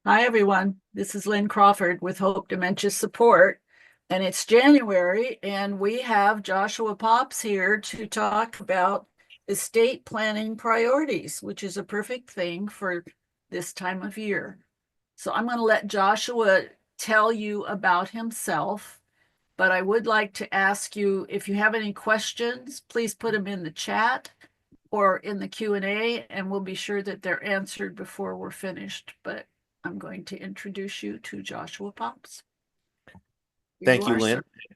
Hi, everyone. This is Lynn Crawford with Hope Dementia Support, and it's January, and we have Joshua Pops here to talk about estate planning priorities, which is a perfect thing for this time of year. So I'm going to let Joshua tell you about himself, but I would like to ask you if you have any questions, please put them in the chat or in the Q&A, and we'll be sure that they're answered before we're finished. But I'm going to introduce you to Joshua Pops. Here you Thank you, are, Lynn. sir.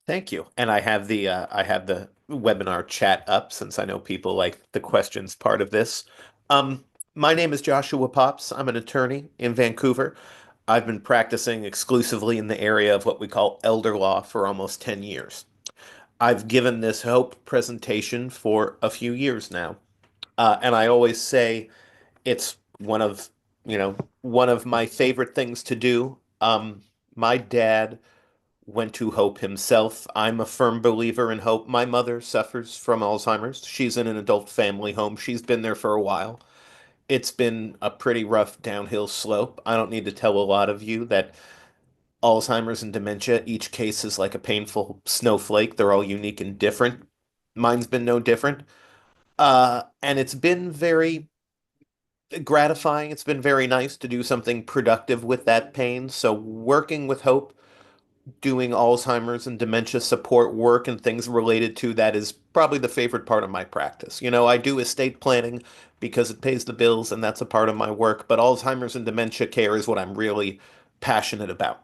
Thank you. And I have the webinar chat up since I know people like the questions part of this. Um, my name is Joshua Pops. I'm an attorney in Vancouver. I've been practicing exclusively in the area of what we call elder law for almost 10 years. I've given this Hope presentation for a few years now. And I always say it's one of my favorite things to do. My dad went to Hope himself. I'm a firm believer in Hope. My mother suffers from Alzheimer's. She's in an adult family home. She's been there for a while. It's been a pretty rough downhill slope. I don't need to tell a lot of you that Alzheimer's and dementia, each case is like a painful snowflake. They're all unique and different. Mine's been no different. And it's been very gratifying. It's been very nice to do something productive with that pain. So working with Hope, doing Alzheimer's and dementia support work and things related to that is probably the favorite part of my practice. I do estate planning because it pays the bills and that's a part of my work, but Alzheimer's and dementia care is what I'm really passionate about.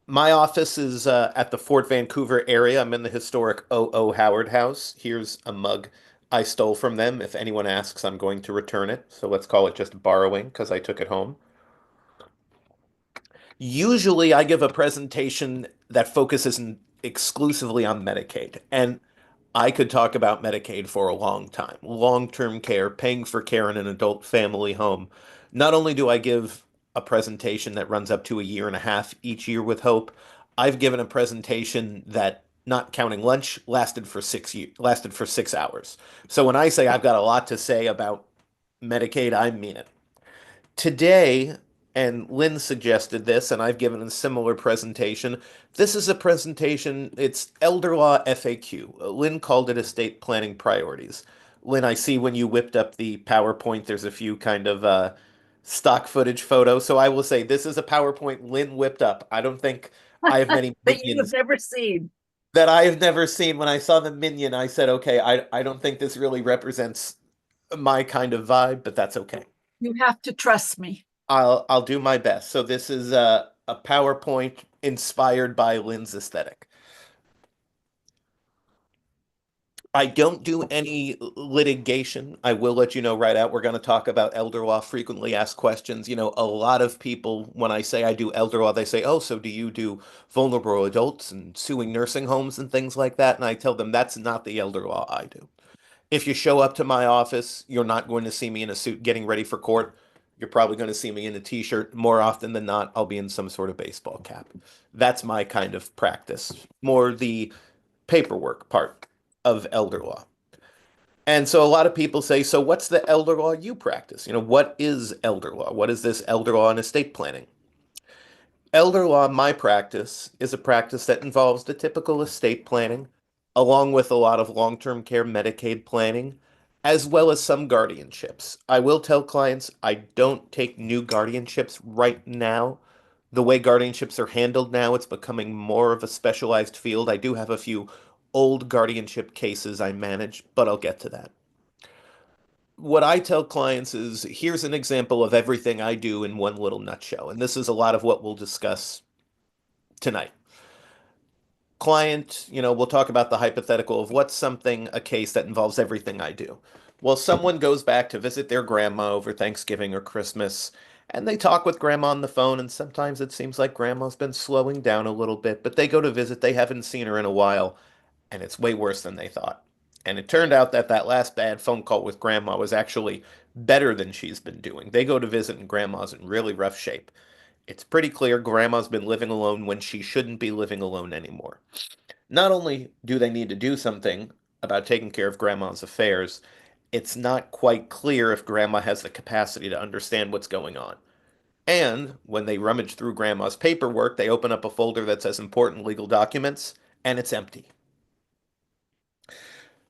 My office is at the Fort Vancouver area. I'm in the historic O.O. Howard House. Here's a mug I stole from them. If anyone asks, I'm going to return it. So let's call it just borrowing because I took it home. Usually, I give a presentation that focuses exclusively on Medicaid. And I could talk about Medicaid for a long time. Long-term care, paying for care in an adult family home. Not only do I give a presentation that runs up to a year and a half each year with Hope, I've given a presentation that, not counting lunch, lasted for 6 hours. So when I say I've got a lot to say about Medicaid, I mean it. Today, and Lynn suggested this, and I've given a similar presentation. This is a presentation, it's Elder Law FAQ. Lynn called it Estate Planning Priorities. Lynn, I see when you whipped up the PowerPoint, there's a few kind of stock footage photos. So I will say this is a PowerPoint Lynn whipped up. I don't think I have many That you have minions never seen. that I have never seen. When I saw the minion, I said, okay, I don't think this really represents my kind of vibe, but that's okay. You have to trust me. I'll do my best. So this is a PowerPoint inspired by Lynn's aesthetic. I don't do any litigation. I will let you know right out. We're going to talk about elder law, frequently asked questions. A lot of people, when I say I do elder law, they say, oh, so do you do vulnerable adults and suing nursing homes and things like that? And I tell them that's not the elder law I do. If you show up to my office, you're not going to see me in a suit getting ready for court. You're probably going to see me in a t-shirt. More often than not, I'll be in some sort of baseball cap. That's my kind of practice, more the paperwork part of elder law. And so a lot of people say, so what's the elder law you practice? What is elder law? What is this elder law and estate planning? Elder law, my practice, is a practice that involves the typical estate planning, along with a lot of long-term care Medicaid planning, as well as some guardianships. I will tell clients I don't take new guardianships right now. The way guardianships are handled now, it's becoming more of a specialized field. I do have a few old guardianship cases I manage, but I'll get to that. What I tell clients is here's an example of everything I do in one little nutshell. And this is a lot of what we'll discuss tonight. Client, we'll talk about the hypothetical of what's something, a case that involves everything I do. Well, someone goes back to visit their grandma over Thanksgiving or Christmas, and they talk with grandma on the phone, and sometimes it seems like grandma's been slowing down a little bit, but they go to visit, they haven't seen her in a while, and it's way worse than they thought. And it turned out that that last bad phone call with grandma was actually better than she's been doing. They go to visit, and grandma's in really rough shape. It's pretty clear grandma's been living alone when she shouldn't be living alone anymore. Not only do they need to do something about taking care of grandma's affairs, it's not quite clear if grandma has the capacity to understand what's going on. And when they rummage through grandma's paperwork, they open up a folder that says important legal documents, and it's empty.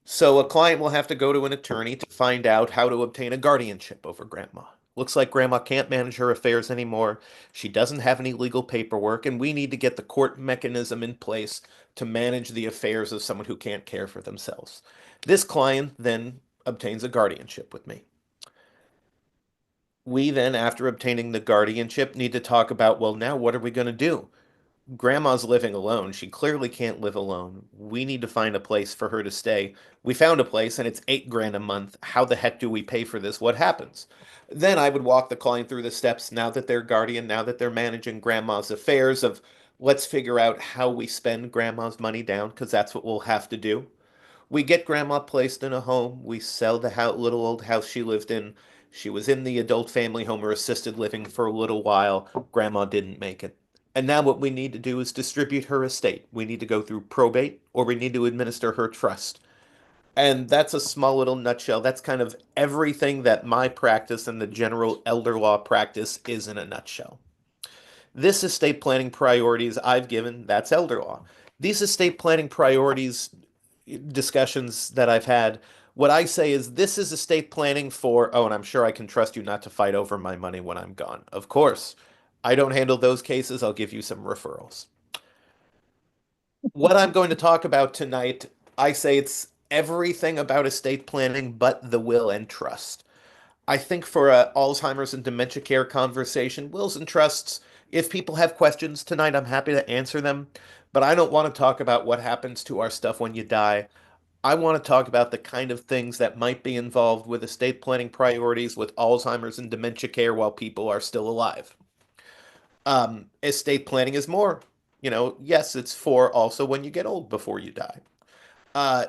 So a client will have to go to an attorney to find out how to obtain a guardianship over grandma. Looks like grandma can't manage her affairs anymore. She doesn't have any legal paperwork, and we need to get the court mechanism in place to manage the affairs of someone who can't care for themselves. This client then obtains a guardianship with me. We then, after obtaining the guardianship, need to talk about, well, now what are we going to do? Grandma's living alone. She clearly can't live alone. We need to find a place for her to stay. We found a place and it's 8 grand a month. How the heck do we pay for this? What happens? Then I would walk the client through the steps now that they're guardian, now that they're managing grandma's affairs of let's figure out how we spend grandma's money down because that's what we'll have to do. We get grandma placed in a home. We sell the little old house she lived in. She was in the adult family home or assisted living for a little while. Grandma didn't make it. And now what we need to do is distribute her estate. We need to go through probate or we need to administer her trust. And that's a small little nutshell. That's kind of everything that my practice and the general elder law practice is in a nutshell. This estate planning priorities I've given, that's elder law. These estate planning priorities discussions that I've had, what I say is this is estate planning for, oh, and I'm sure I can trust you not to fight over my money when I'm gone. Of course, I don't handle those cases. I'll give you some referrals. What I'm going to talk about tonight, I say it's everything about estate planning but the will and trust. I think for a Alzheimer's and dementia care conversation, wills and trusts, if people have questions tonight, I'm happy to answer them. But I don't want to talk about what happens to our stuff when you die. I want to talk about the kind of things that might be involved with estate planning priorities with Alzheimer's and dementia care while people are still alive. Estate planning is more, yes, it's for also when you get old before you die.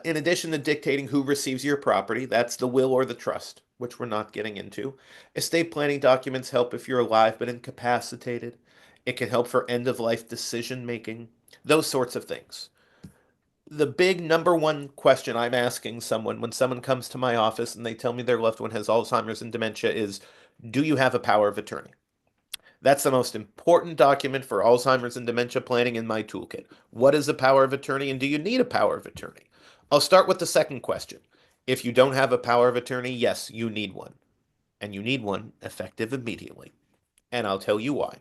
In addition to dictating who receives your property, that's the will or the trust, which we're not getting into. Estate planning documents help if you're alive but incapacitated. It can help for end of life decision making, those sorts of things. The big number one question I'm asking someone when someone comes to my office and they tell me their loved one has Alzheimer's and dementia is, do you have a power of attorney? That's the most important document for Alzheimer's and dementia planning in my toolkit. What is a power of attorney and do you need a power of attorney? I'll start with the second question. If you don't have a power of attorney, yes, you need one. And you need one effective immediately. And I'll tell you why.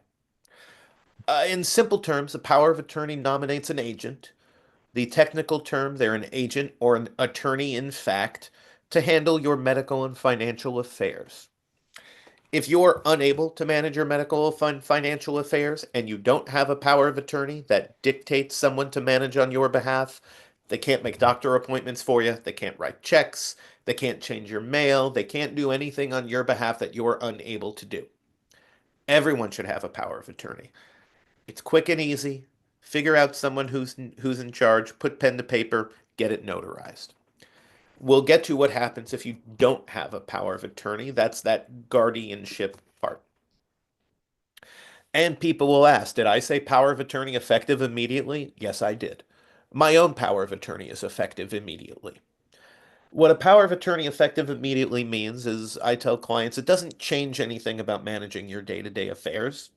In simple terms, a power of attorney nominates an agent. The technical term, they're an agent or an attorney in fact to handle your medical and financial affairs. If you're unable to manage your medical and financial affairs and you don't have a power of attorney that dictates someone to manage on your behalf, they can't make doctor appointments for you, they can't write checks, they can't change your mail, they can't do anything on your behalf that you're unable to do. Everyone should have a power of attorney. It's quick and easy. Figure out someone who's in charge, put pen to paper, get it notarized. We'll get to what happens if you don't have a power of attorney. That's that guardianship part. And people will ask, did I say power of attorney effective immediately? Yes, I did. My own power of attorney is effective immediately. What a power of attorney effective immediately means is I tell clients it doesn't change anything about managing your day-to-day affairs.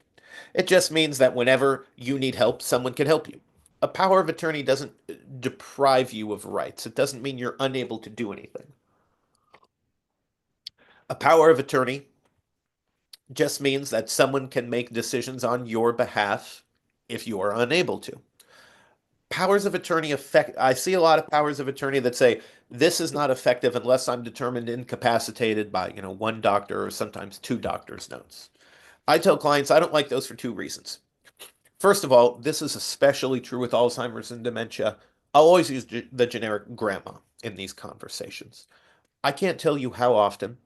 It just means that whenever you need help, someone can help you. A power of attorney doesn't deprive you of rights. It doesn't mean you're unable to do anything. A power of attorney just means that someone can make decisions on your behalf if you are unable to. Powers of attorney I see a lot of powers of attorney that say this is not effective unless I'm determined incapacitated by, one doctor or sometimes two doctors' notes. I tell clients I don't like those for two reasons. First of all, this is especially true with Alzheimer's and dementia. I'll always use the generic grandma in these conversations. I can't tell you how often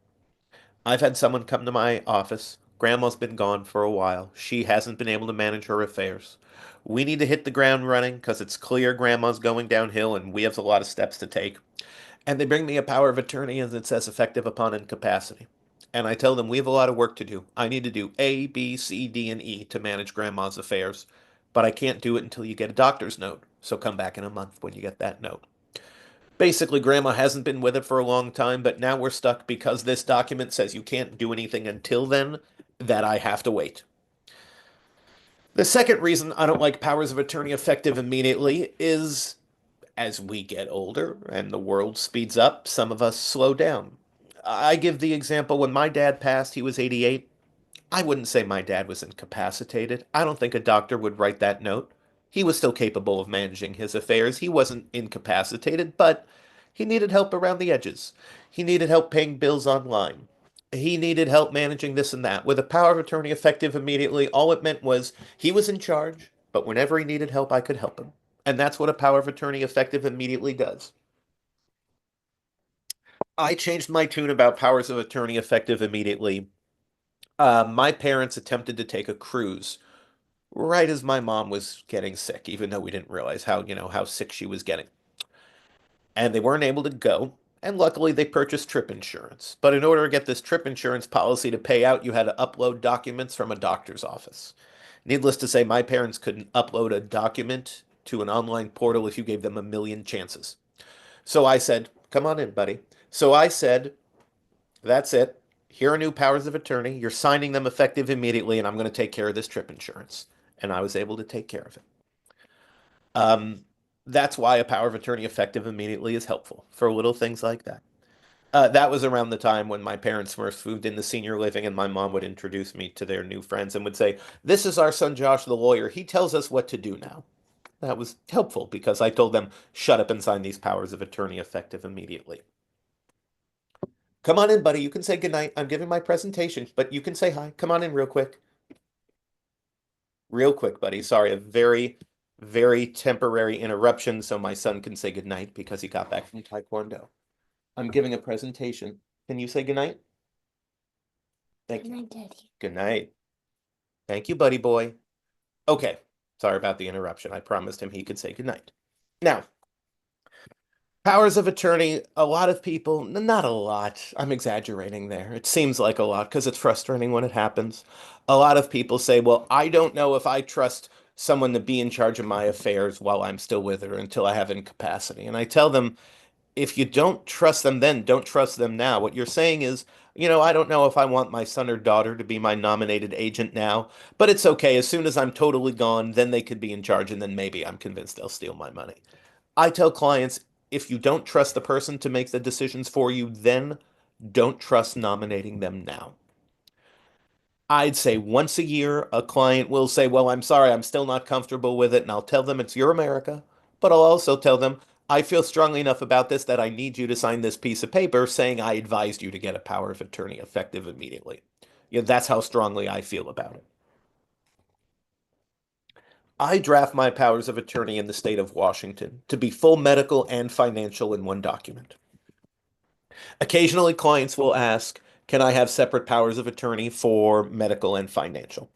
I've had someone come to my office. Grandma's been gone for a while. She hasn't been able to manage her affairs. We need to hit the ground running because it's clear grandma's going downhill and we have a lot of steps to take. And they bring me a power of attorney and it says effective upon incapacity. And I tell them we have a lot of work to do. I need to do A, B, C, D, and E to manage grandma's affairs, but I can't do it until you get a doctor's note. So come back in a month when you get that note. Basically, grandma hasn't been with it for a long time, but now we're stuck because this document says you can't do anything until then, that I have to wait. The second reason I don't like powers of attorney effective immediately is as we get older and the world speeds up, some of us slow down. I give the example when my dad passed, he was 88. I wouldn't say my dad was incapacitated. I don't think a doctor would write that note. He was still capable of managing his affairs. He wasn't incapacitated, but he needed help around the edges. He needed help paying bills online. He needed help managing this and that. With a power of attorney effective immediately, all it meant was he was in charge, but whenever he needed help, I could help him. And that's what a power of attorney effective immediately does. I changed my tune about powers of attorney effective immediately. My parents attempted to take a cruise right as my mom was getting sick, even though we didn't realize how sick she was getting. And they weren't able to go. And luckily, they purchased trip insurance. But in order to get this trip insurance policy to pay out, you had to upload documents from a doctor's office. Needless to say, my parents couldn't upload a document to an online portal if you gave them a million chances. So I said, come on in, buddy. So I said, that's it. Here are new powers of attorney. You're signing them effective immediately, and I'm going to take care of this trip insurance. And I was able to take care of it. Um, that's why a power of attorney effective immediately is helpful for little things like that. That was around the time when my parents first moved into senior living, and my mom would introduce me to their new friends and would say, "This is our son Josh, the lawyer. He tells us what to do now." That was helpful because I told them, "Shut up and sign these powers of attorney effective immediately." Come on in, buddy. You can say goodnight. I'm giving my presentation, but you can say hi. Come on in real quick. Real quick, buddy. Sorry, a very, very temporary interruption so my son can say goodnight because he got back from Taekwondo. I'm giving a presentation. Can you say goodnight? Thank Good you. night, Daddy. Good night. Thank you, buddy boy. Okay. Sorry about the interruption. I promised him he could say goodnight. Now, powers of attorney, a lot of people, not a lot, I'm exaggerating there. It seems like a lot because it's frustrating when it happens. A lot of people say, well, I don't know if I trust someone to be in charge of my affairs while I'm still with her until I have incapacity. And I tell them, if you don't trust them then, don't trust them now. What you're saying is, I don't know if I want my son or daughter to be my nominated agent now, but it's okay. As soon as I'm totally gone, then they could be in charge, and then maybe I'm convinced they'll steal my money. I tell clients, if you don't trust the person to make the decisions for you, then don't trust nominating them now. I'd say once a year, a client will say, well, I'm sorry, I'm still not comfortable with it. And I'll tell them it's your America. But I'll also tell them, I feel strongly enough about this that I need you to sign this piece of paper saying I advised you to get a power of attorney effective immediately. That's how strongly I feel about it. I draft my powers of attorney in the state of Washington to be full medical and financial in one document. Occasionally, clients will ask, can I have separate powers of attorney for medical and financial?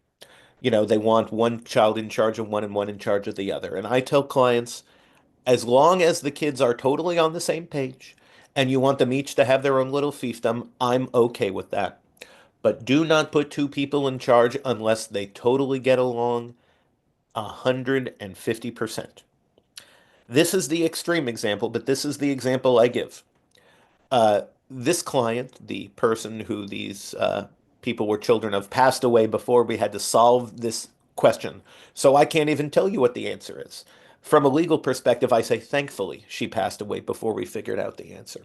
They want one child in charge of one and one in charge of the other. And I tell clients, as long as the kids are totally on the same page and you want them each to have their own little fiefdom, I'm okay with that. But do not put two people in charge unless they totally get along 150%. This is the extreme example, but this is the example I give. This client, the person who these people were children of, passed away before we had to solve this question. So I can't even tell you what the answer is. From a legal perspective, I say, thankfully, she passed away before we figured out the answer.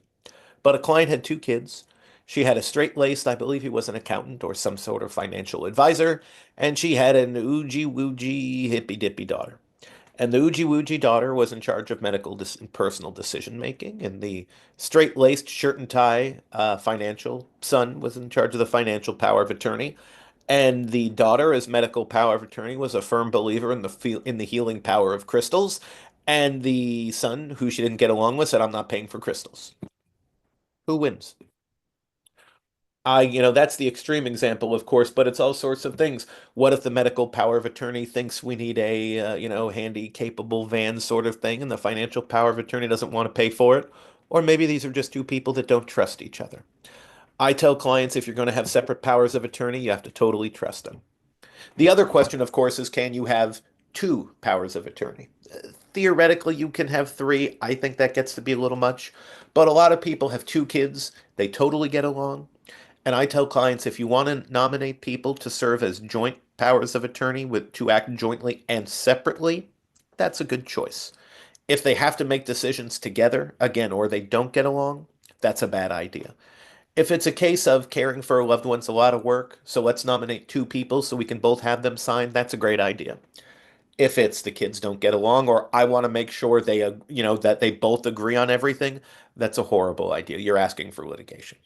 But a client had two kids. She had a straight-laced, I believe he was an accountant or some sort of financial advisor, and she had an oogie-woogie, hippy-dippy daughter. And the Oogie Woogie daughter was in charge of medical and personal decision making, and the straight-laced shirt and tie financial son was in charge of the financial power of attorney. And the daughter, as medical power of attorney, was a firm believer in the healing power of crystals. And the son, who she didn't get along with, said, "I'm not paying for crystals." Who wins? That's the extreme example, of course, but it's all sorts of things. What if the medical power of attorney thinks we need a, handy, capable van sort of thing, and the financial power of attorney doesn't want to pay for it? Or maybe these are just two people that don't trust each other. I tell clients if you're going to have separate powers of attorney, you have to totally trust them. The other question, of course, is can you have two powers of attorney? Theoretically, you can have three. I think that gets to be a little much. But a lot of people have two kids, they totally get along. And I tell clients if you want to nominate people to serve as joint powers of attorney with to act jointly and separately, that's a good choice. If they have to make decisions together, again, or they don't get along, that's a bad idea. If it's a case of caring for a loved one's a lot of work, so let's nominate two people so we can both have them sign, that's a great idea. If it's the kids don't get along, or I want to make sure they, that they both agree on everything, that's a horrible idea. You're asking for litigation.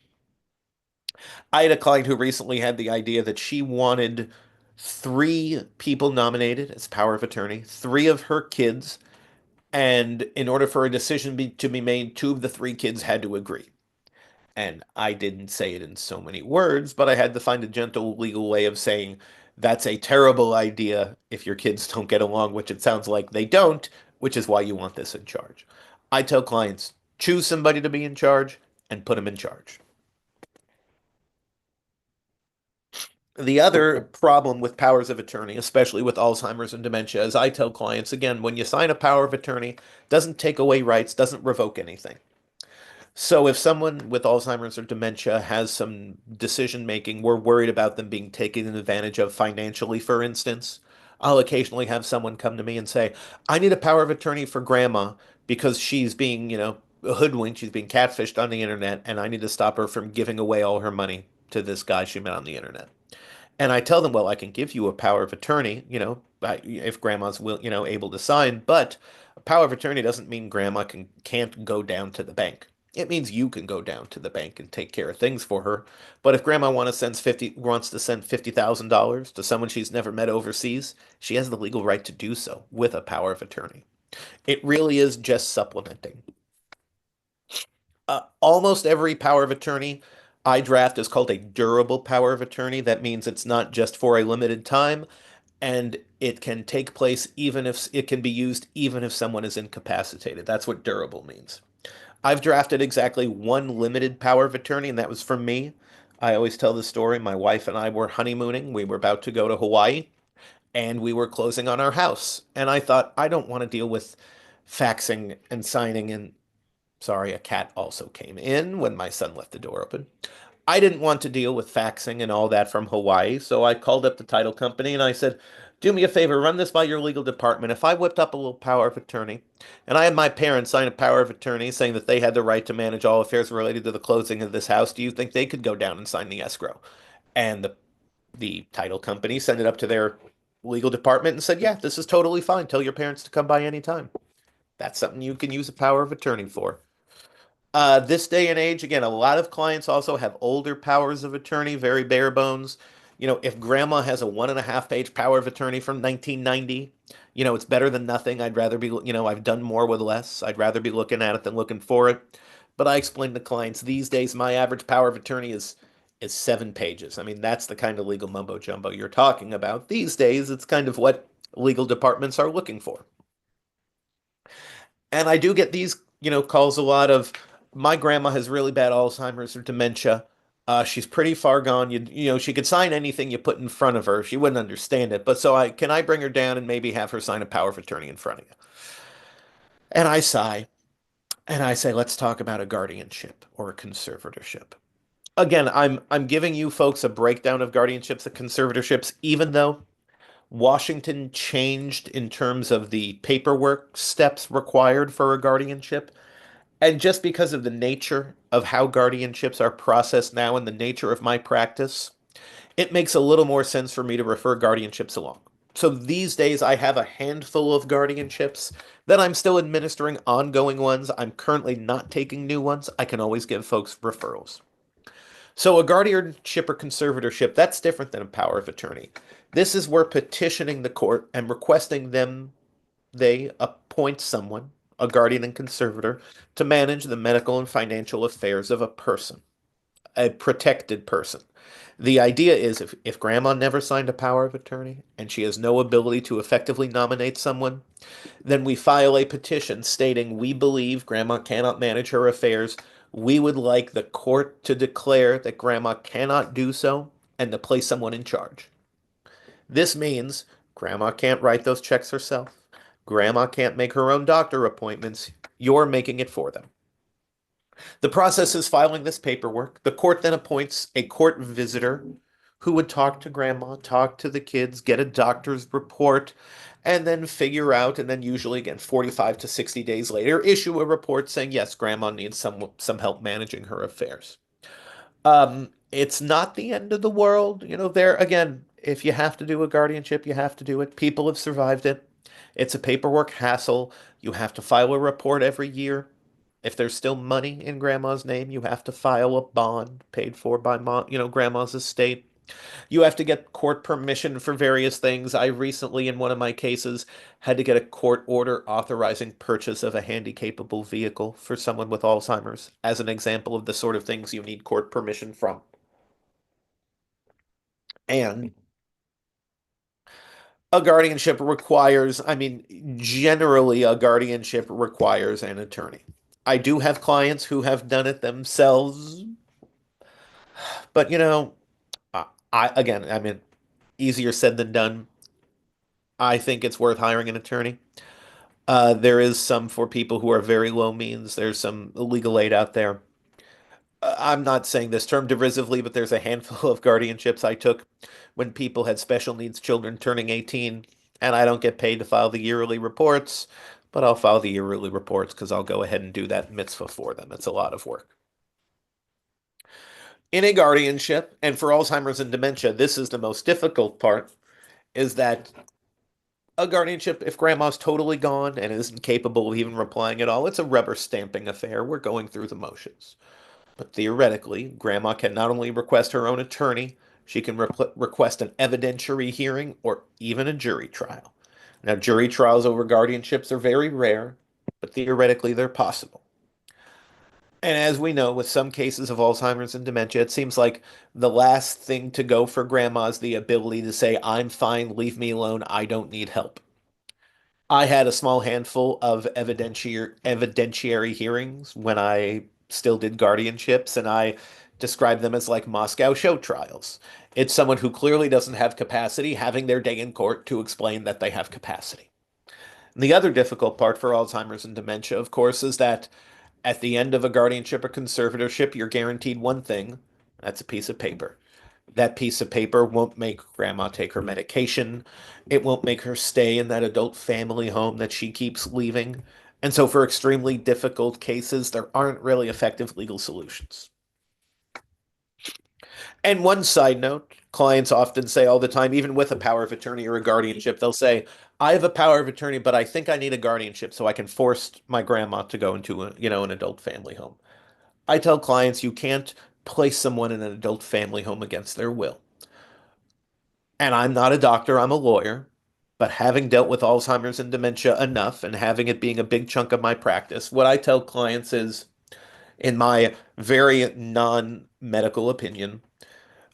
I had a client who recently had the idea that she wanted three people nominated as power of attorney, three of her kids, and in order for a decision to be made, two of the three kids had to agree. And I didn't say it in so many words, but I had to find a gentle legal way of saying that's a terrible idea if your kids don't get along, which it sounds like they don't, which is why you want this in charge. I tell clients, choose somebody to be in charge and put them in charge. The other problem with powers of attorney, especially with Alzheimer's and dementia, is I tell clients again, when you sign a power of attorney, doesn't take away rights, doesn't revoke anything. So if someone with Alzheimer's or dementia has some decision making, we're worried about them being taken advantage of financially, for instance. I'll occasionally have someone come to me and say, I need a power of attorney for grandma because she's being, hoodwinked, she's being catfished on the internet, and I need to stop her from giving away all her money to this guy she met on the internet. And I tell them, well, I can give you a power of attorney, if grandma's able to sign, but a power of attorney doesn't mean grandma can't go down to the bank. It means you can go down to the bank and take care of things for her. But if grandma wants to send $50,000 to someone she's never met overseas, she has the legal right to do so with a power of attorney. It really is just supplementing. Almost every power of attorney I draft is called a durable power of attorney. That means it's not just for a limited time, and it can take place even if it can be used even if someone is incapacitated. That's what durable means. I've drafted exactly one limited power of attorney, and that was from me. I always tell the story. My wife and I were honeymooning. We were about to go to Hawaii, and we were closing on our house. And I thought, I don't want to deal with faxing and signing and sorry, a cat also came in when my son left the door open. I didn't want to deal with faxing and all that from Hawaii, so I called up the title company and I said, do me a favor, run this by your legal department. If I whipped up a little power of attorney and I had my parents sign a power of attorney saying that they had the right to manage all affairs related to the closing of this house, do you think they could go down and sign the escrow? And the title company sent it up to their legal department and said, yeah, this is totally fine. Tell your parents to come by anytime. That's something you can use a power of attorney for. This day and age, again, a lot of clients also have older powers of attorney, very bare bones. If grandma has a 1.5 page power of attorney from 1990, it's better than nothing. I'd rather be, I've done more with less. I'd rather be looking at it than looking for it. But I explain to clients these days, my average power of attorney is 7 pages. I mean, that's the kind of legal mumbo jumbo you're talking about. These days, it's kind of what legal departments are looking for. And I do get these, calls a lot of my grandma has really bad Alzheimer's or dementia. She's pretty far gone. She could sign anything you put in front of her. She wouldn't understand it. But so can I bring her down and maybe have her sign a power of attorney in front of you? And I sigh and I say, let's talk about a guardianship or a conservatorship. Again, I'm giving you folks a breakdown of guardianships and conservatorships, even though Washington changed in terms of the paperwork steps required for a guardianship. And just because of the nature of how guardianships are processed now and the nature of my practice, it makes a little more sense for me to refer guardianships along. So these days, I have a handful of guardianships that I'm still administering ongoing ones. I'm currently not taking new ones. I can always give folks referrals. So a guardianship or conservatorship, that's different than a power of attorney. This is where petitioning the court and requesting they appoint someone, a guardian and conservator, to manage the medical and financial affairs of a person, a protected person. The idea is if grandma never signed a power of attorney and she has no ability to effectively nominate someone, then we file a petition stating we believe grandma cannot manage her affairs. We would like the court to declare that grandma cannot do so and to place someone in charge. This means grandma can't write those checks herself. Grandma can't make her own doctor appointments. You're making it for them. The process is filing this paperwork. The court then appoints a court visitor who would talk to grandma, talk to the kids, get a doctor's report, and then figure out, and then usually again 45 to 60 days later, issue a report saying, yes, grandma needs some help managing her affairs. It's not the end of the world. There again, if you have to do a guardianship, you have to do it. People have survived it. It's a paperwork hassle. You have to file a report every year. If there's still money in grandma's name, you have to file a bond paid for by grandma's estate. You have to get court permission for various things. I recently, in one of my cases, had to get a court order authorizing purchase of a handy-capable vehicle for someone with Alzheimer's, as an example of the sort of things you need court permission from. And a guardianship requires, I mean, generally, a guardianship requires an attorney. I do have clients who have done it themselves, but I mean, easier said than done. I think it's worth hiring an attorney. There is some for people who are very low means. There's some legal aid out there. I'm not saying this term derisively, but there's a handful of guardianships I took when people had special needs children turning 18, and I don't get paid to file the yearly reports, but I'll file the yearly reports because I'll go ahead and do that mitzvah for them. It's a lot of work. In a guardianship, and for Alzheimer's and dementia, this is the most difficult part, is that a guardianship, if grandma's totally gone and isn't capable of even replying at all, it's a rubber stamping affair. We're going through the motions. But theoretically, grandma can not only request her own attorney, she can request an evidentiary hearing or even a jury trial. Now, jury trials over guardianships are very rare, but theoretically they're possible. And as we know, with some cases of Alzheimer's and dementia, it seems like the last thing to go for grandma is the ability to say, I'm fine, leave me alone, I don't need help. I had a small handful of evidentiary hearings when I still did guardianships, and I describe them as like Moscow show trials. It's someone who clearly doesn't have capacity having their day in court to explain that they have capacity. And the other difficult part for Alzheimer's and dementia, of course, is that at the end of a guardianship or conservatorship, you're guaranteed one thing. That's a piece of paper. That piece of paper won't make grandma take her medication. It won't make her stay in that adult family home that she keeps leaving. And so, for extremely difficult cases, there aren't really effective legal solutions. And one side note, clients often say all the time, even with a power of attorney or a guardianship, they'll say, I have a power of attorney, but I think I need a guardianship so I can force my grandma to go into an adult family home. I tell clients you can't place someone in an adult family home against their will. And I'm not a doctor, I'm a lawyer, but having dealt with Alzheimer's and dementia enough and having it being a big chunk of my practice, what I tell clients is, in my very non-medical opinion,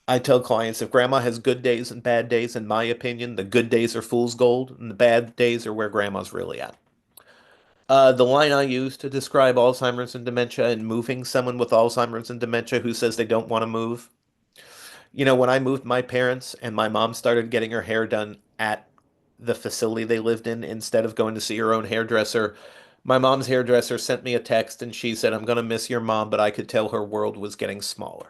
I tell clients if grandma has good days and bad days, in my opinion, the good days are fool's gold and the bad days are where grandma's really at. The line I use to describe Alzheimer's and dementia and moving someone with Alzheimer's and dementia who says they don't want to move. When I moved my parents and my mom started getting her hair done at the facility they lived in instead of going to see her own hairdresser, my mom's hairdresser sent me a text and she said, I'm going to miss your mom, but I could tell her world was getting smaller.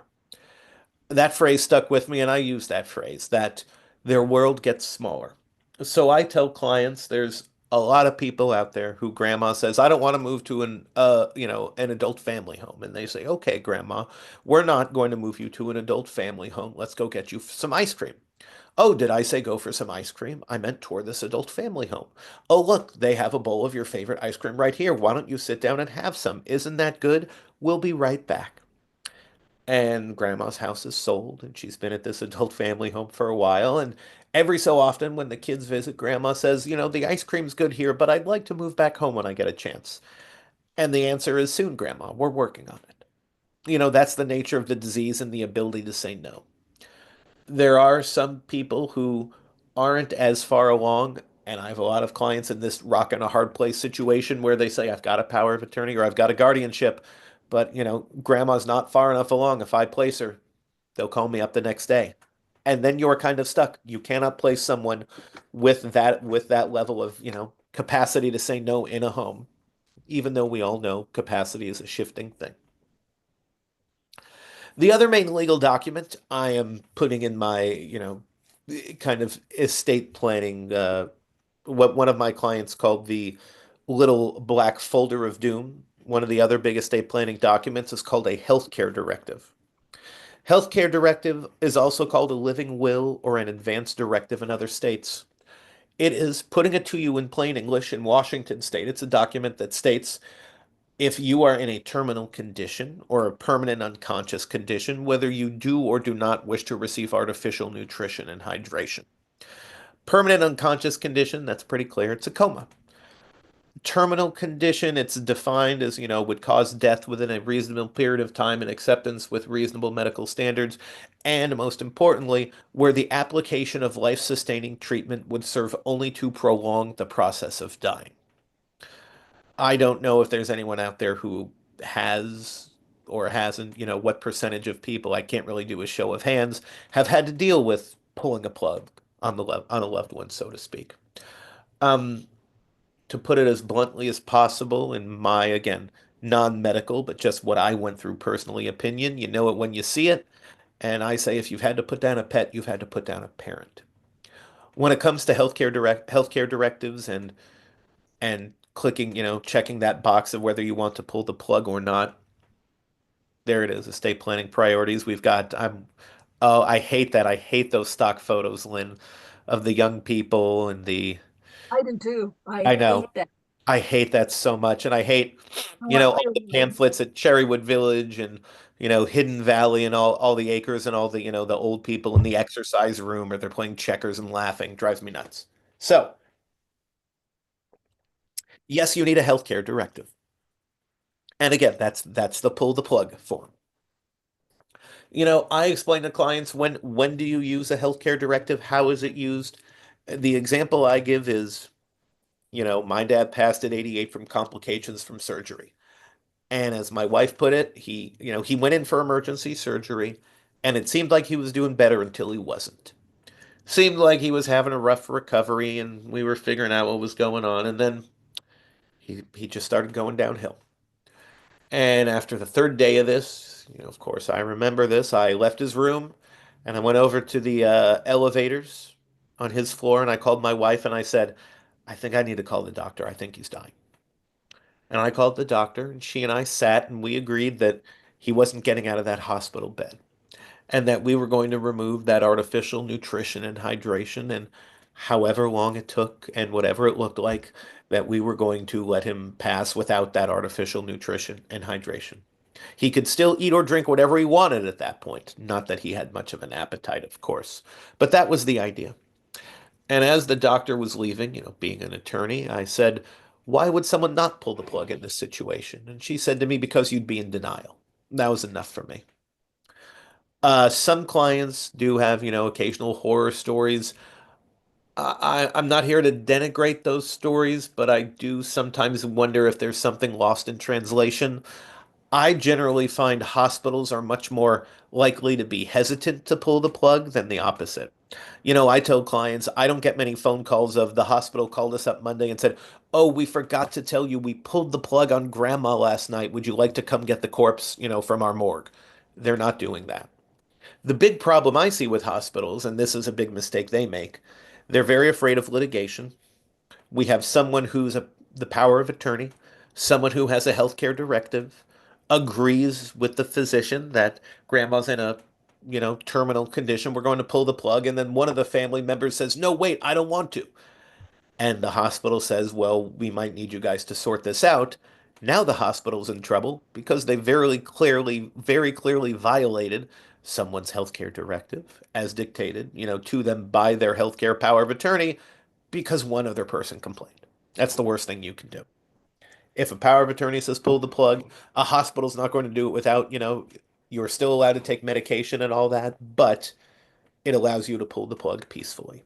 That phrase stuck with me and I use that phrase, that their world gets smaller. So I tell clients there's a lot of people out there who grandma says, I don't want to move to an adult family home. And they say, okay, grandma, we're not going to move you to an adult family home. Let's go get you some ice cream. Oh, did I say go for some ice cream? I meant toward this adult family home. Oh, look, they have a bowl of your favorite ice cream right here. Why don't you sit down and have some? Isn't that good? We'll be right back. And grandma's house is sold, and she's been at this adult family home for a while. And every so often, when the kids visit, grandma says, the ice cream's good here, but I'd like to move back home when I get a chance. And the answer is soon, grandma. We're working on it. That's the nature of the disease and the ability to say no. There are some people who aren't as far along, and I have a lot of clients in this rock and a hard place situation where they say, I've got a power of attorney or I've got a guardianship, but grandma's not far enough along. If I place her, they'll call me up the next day. And then you're kind of stuck. You cannot place someone with that level of, capacity to say no in a home, even though we all know capacity is a shifting thing. The other main legal document I am putting in my, kind of estate planning, what one of my clients called the little black folder of doom. One of the other big estate planning documents is called a healthcare directive. Healthcare directive is also called a living will or an advance directive in other states. It is putting it to you in plain English in Washington state. It's a document that states if you are in a terminal condition or a permanent unconscious condition, whether you do or do not wish to receive artificial nutrition and hydration. Permanent unconscious condition, that's pretty clear. It's a coma. Terminal condition, it's defined as, would cause death within a reasonable period of time and acceptance with reasonable medical standards. And most importantly, where the application of life-sustaining treatment would serve only to prolong the process of dying. I don't know if there's anyone out there who has or hasn't, what percentage of people, I can't really do a show of hands, have had to deal with pulling a plug on on a loved one, so to speak. Um, to put it as bluntly as possible in my, again, non-medical, but just what I went through personally opinion, you know it when you see it. And I say if you've had to put down a pet, you've had to put down a parent. When it comes to healthcare directives and clicking, checking that box of whether you want to pull the plug or not. There it is, estate planning priorities. Oh, I hate that. I hate those stock photos, Lynn, of the young people and I do too. I I know. hate that. I hate that so much. And I hate, Oh, I all the really do. pamphlets at Cherrywood Village and, Hidden Valley and all the acres and all the, the old people in the exercise room or they're playing checkers and laughing. Drives me nuts. So, yes, you need a healthcare directive. And again, that's the pull the plug form. I explain to clients when do you use a healthcare directive? How is it used? The example I give is, my dad passed at 88 from complications from surgery. And as my wife put it, he went in for emergency surgery and it seemed like he was doing better until he wasn't. Seemed like he was having a rough recovery and we were figuring out what was going on and then he just started going downhill. And after the third day of this, of course, I remember this. I left his room and I went over to the elevators on his floor and I called my wife and I said, I think I need to call the doctor. I think he's dying. And I called the doctor and she and I sat and we agreed that he wasn't getting out of that hospital bed and that we were going to remove that artificial nutrition and hydration and however long it took and whatever it looked like, that we were going to let him pass without that artificial nutrition and hydration. He could still eat or drink whatever he wanted at that point. Not that he had much of an appetite, of course, but that was the idea. And as the doctor was leaving, being an attorney, I said, why would someone not pull the plug in this situation? And she said to me, because you'd be in denial. That was enough for me. Some clients do have, occasional horror stories. I'm not here to denigrate those stories, but I do sometimes wonder if there's something lost in translation. I generally find hospitals are much more likely to be hesitant to pull the plug than the opposite. I tell clients I don't get many phone calls of the hospital called us up Monday and said, "Oh, we forgot to tell you we pulled the plug on grandma last night. Would you like to come get the corpse, from our morgue?" They're not doing that. The big problem I see with hospitals, and this is a big mistake they make, they're very afraid of litigation. We have someone the power of attorney, someone who has a healthcare directive, agrees with the physician that grandma's in a, terminal condition. We're going to pull the plug. And then one of the family members says, no, wait, I don't want to. And the hospital says, well, we might need you guys to sort this out. Now the hospital's in trouble because they very clearly violated someone's healthcare directive as dictated, to them by their healthcare power of attorney because one other person complained. That's the worst thing you can do. If a power of attorney says pull the plug, a hospital's not going to do it without, you're still allowed to take medication and all that, but it allows you to pull the plug peacefully.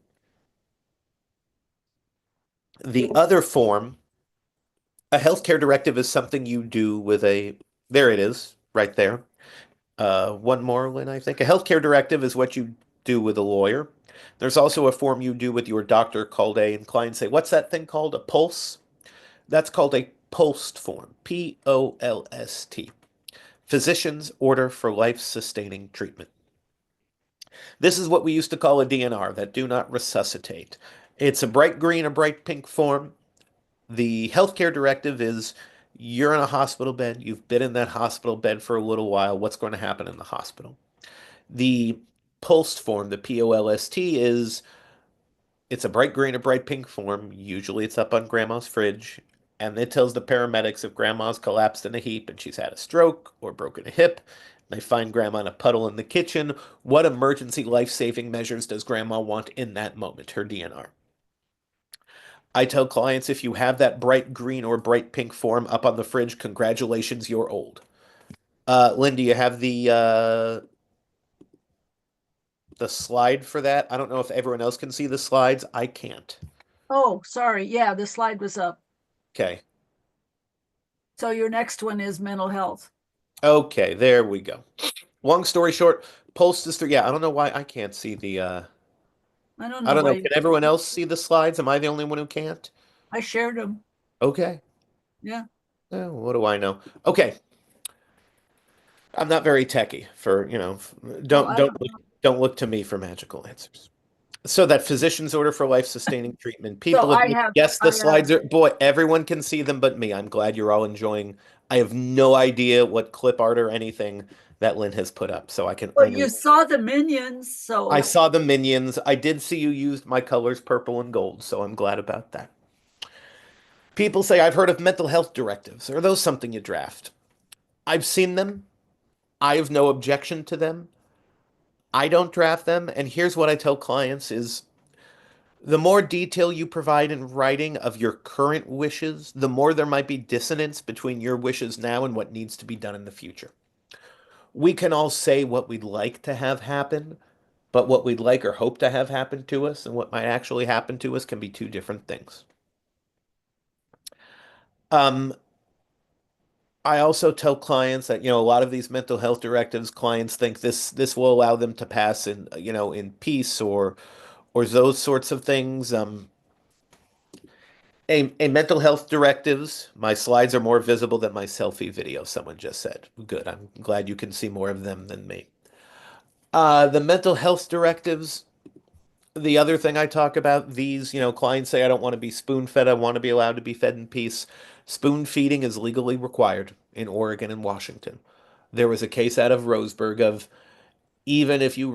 The other form, a healthcare directive is something you do with there it is, right there. One more, Lynn, I think. A healthcare directive is what you do with a lawyer. There's also a form you do with your doctor called and clients say, what's that thing called? A pulse? That's called a post form, POLST. Physicians order for life-sustaining treatment. This is what we used to call a DNR, that do not resuscitate. It's a bright green or bright pink form. The healthcare directive is you're in a hospital bed, you've been in that hospital bed for a little while, what's going to happen in the hospital? The pulsed form, the POLST, is it's a bright green or bright pink form. Usually it's up on grandma's fridge. And it tells the paramedics if grandma's collapsed in a heap and she's had a stroke or broken a hip. They find grandma in a puddle in the kitchen. What emergency life-saving measures does grandma want in that moment? Her DNR. I tell clients if you have that bright green or bright pink form up on the fridge, congratulations, you're old. Lynn, do you have the slide for that? I don't know if everyone else can see the slides. I can't. Oh, sorry. Yeah, the slide was up. Okay. So your next one is mental health. Okay, there we go. Long story short, Pulse is through. Yeah, I don't know why I can't see the. I don't I know don't why know. Can everyone else see the slides? Am I the only one who can't? I shared them. Okay. Yeah. What do I know? Okay. I'm not very techy for, Oh, don't I don't don't look, know. don't look to me for magical answers. So that physician's order for life-sustaining treatment. So People have yes, the I have, slides are boy, everyone can see them but me. I'm glad you're all enjoying. I have no idea what clip art or anything that Lynn has put up, so I can well, only you saw the minions, I so saw the minions. I did see you used my colors purple and gold, so I'm glad about that. People say I've heard of mental health directives. Are those something you draft? I've seen them. I have no objection to them. I don't draft them, and here's what I tell clients is the more detail you provide in writing of your current wishes, the more there might be dissonance between your wishes now and what needs to be done in the future. We can all say what we'd like to have happen, but what we'd like or hope to have happen to us and what might actually happen to us can be two different things. Um, I also tell clients that, a lot of these mental health directives, clients think this will allow them to pass in, in peace or those sorts of things. A mental health directives, my slides are more visible than my selfie video, someone just said. Good. I'm glad you can see more of them than me. The mental health directives, the other thing I talk about, these, clients say, I don't want to be spoon fed. I want to be allowed to be fed in peace. Spoon feeding is legally required in Oregon and Washington. There was a case out of Roseburg of even if you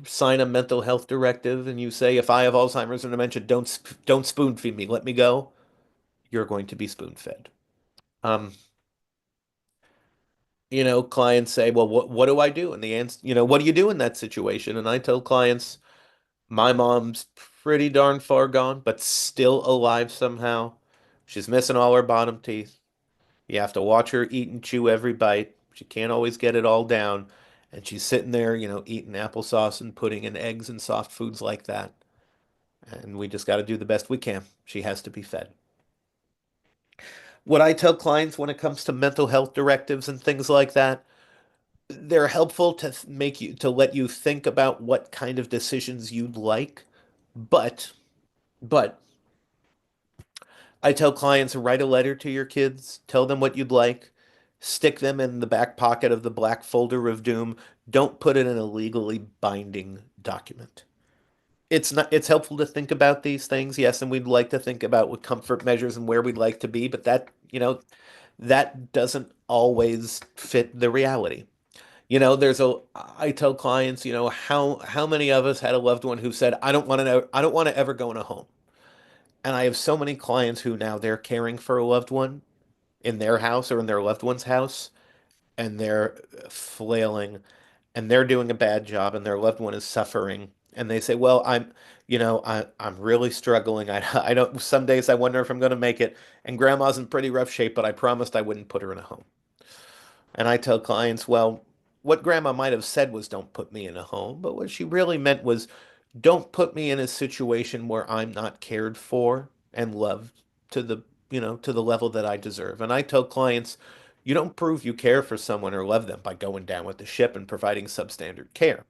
sign a mental health directive and you say, if I have Alzheimer's and dementia, don't spoon feed me, let me go, you're going to be spoon fed. Um, clients say, well, what do I do? And the answer, what do you do in that situation? And I tell clients, my mom's pretty darn far gone, but still alive somehow. She's missing all her bottom teeth. You have to watch her eat and chew every bite. She can't always get it all down. And she's sitting there, eating applesauce and pudding and eggs and soft foods like that. And we just got to do the best we can. She has to be fed. What I tell clients when it comes to mental health directives and things like that, they're helpful to let you think about what kind of decisions you'd like. But, but I tell clients write a letter to your kids, tell them what you'd like, stick them in the back pocket of the black folder of doom. Don't put it in a legally binding document. It's helpful to think about these things, yes, and we'd like to think about what comfort measures and where we'd like to be, but that doesn't always fit the reality. I tell clients, how many of us had a loved one who said, I don't want to ever go in a home. And I have so many clients who now they're caring for a loved one in their house or in their loved one's house, and they're flailing and they're doing a bad job and their loved one is suffering. And they say, well, I'm really struggling. I don't, some days I wonder if I'm going to make it. And grandma's in pretty rough shape, but I promised I wouldn't put her in a home. And I tell clients, well, what grandma might have said was don't put me in a home, but what she really meant was don't put me in a situation where I'm not cared for and loved to to the level that I deserve. And I tell clients, you don't prove you care for someone or love them by going down with the ship and providing substandard care.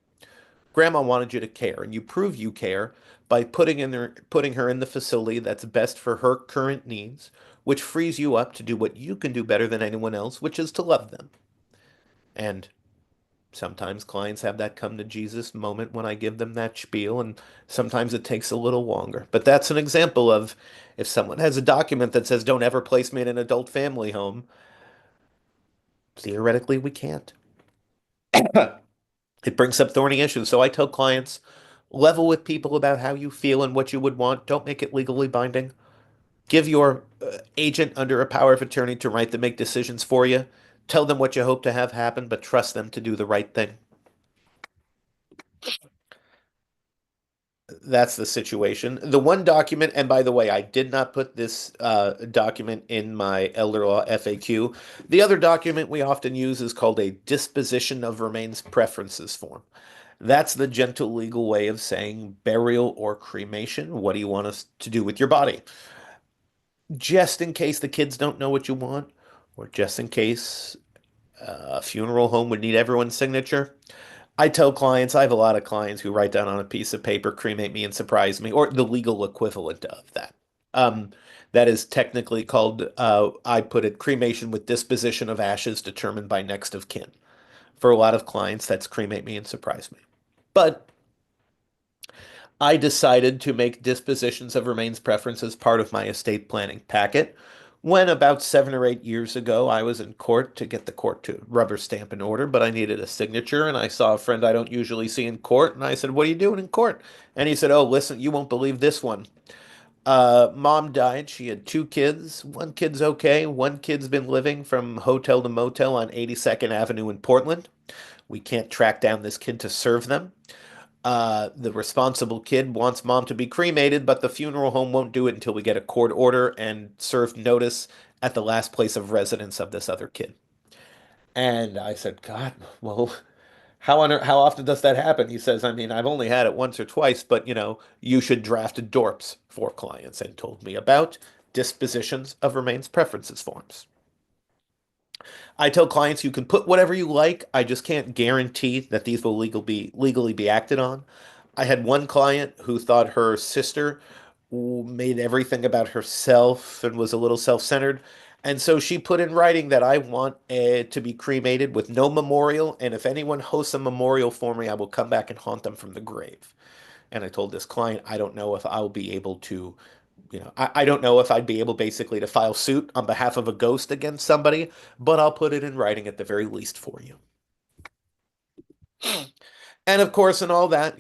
Grandma wanted you to care, and you prove you care by putting her in the facility that's best for her current needs, which frees you up to do what you can do better than anyone else, which is to love them. And sometimes clients have that come to Jesus moment when I give them that spiel, and sometimes it takes a little longer. But that's an example of if someone has a document that says don't ever place me in an adult family home, theoretically we can't. It brings up thorny issues. So I tell clients, level with people about how you feel and what you would want. Don't make it legally binding. Give your agent under a power of attorney to write to make decisions for you. Tell them what you hope to have happen, but trust them to do the right thing. That's the situation. The one document, and by the way, I did not put this document in my elder law FAQ. The other document we often use is called a disposition of remains preferences form. That's the gentle legal way of saying burial or cremation. What do you want us to do with your body? Just in case the kids don't know what you want, or just in case a funeral home would need everyone's signature. I tell clients, I have a lot of clients who write down on a piece of paper, cremate me and surprise me, or the legal equivalent of that. Um, that is technically called, I put it, cremation with disposition of ashes determined by next of kin. For a lot of clients, that's cremate me and surprise me. But I decided to make dispositions of remains preferences part of my estate planning packet when about 7 or 8 years ago I was in court to get the court to rubber stamp an order, but I needed a signature and I saw a friend I don't usually see in court and I said, "What are you doing in court?" And he said, "Oh, listen, you won't believe this one. Mom died. She had two kids. One kid's okay. One kid's been living from hotel to motel on 82nd Avenue in Portland. We can't track down this kid to serve them. The responsible kid wants mom to be cremated, but the funeral home won't do it until we get a court order and serve notice at the last place of residence of this other kid." And I said, "God, well, how often does that happen?" He says, "I mean, I've only had it once or twice, but you should draft a DORPS for clients," and told me about dispositions of remains preferences forms. I tell clients you can put whatever you like. I just can't guarantee that these will legally be acted on. I had one client who thought her sister made everything about herself and was a little self-centered. And so she put in writing that I want to be cremated with no memorial. And if anyone hosts a memorial for me, I will come back and haunt them from the grave. And I told this client, I don't know if I'll be able to I don't know if I'd be able basically to file suit on behalf of a ghost against somebody, but I'll put it in writing at the very least for you. And of course, in all that,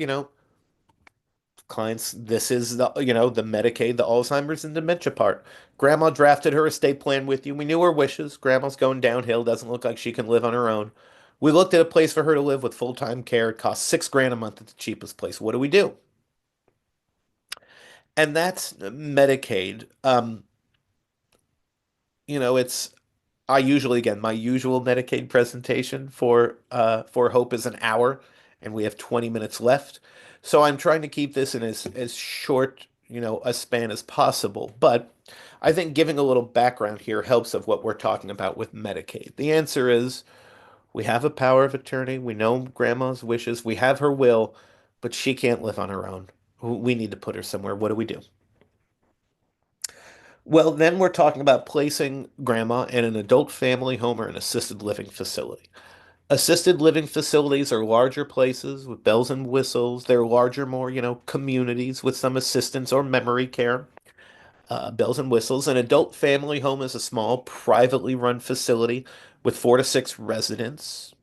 clients, this is the Medicaid, the Alzheimer's and dementia part. Grandma drafted her estate plan with you. We knew her wishes. Grandma's going downhill, doesn't look like she can live on her own. We looked at a place for her to live with full-time care. It costs 6 grand a month at the cheapest place. What do we do? And that's Medicaid. It's I usually, again, my usual Medicaid presentation for Hope is an hour, and we have 20 minutes left. So I'm trying to keep this in as short, a span as possible. But I think giving a little background here helps of what we're talking about with Medicaid. The answer is we have a power of attorney. We know grandma's wishes. We have her will, but she can't live on her own. We need to put her somewhere. What do we do? Well, then we're talking about placing grandma in an adult family home or an assisted living facility. Assisted living facilities are larger places with bells and whistles. They're larger, more, communities with some assistance or memory care, bells and whistles. An adult family home is a small, privately run facility with 4 to 6 residents,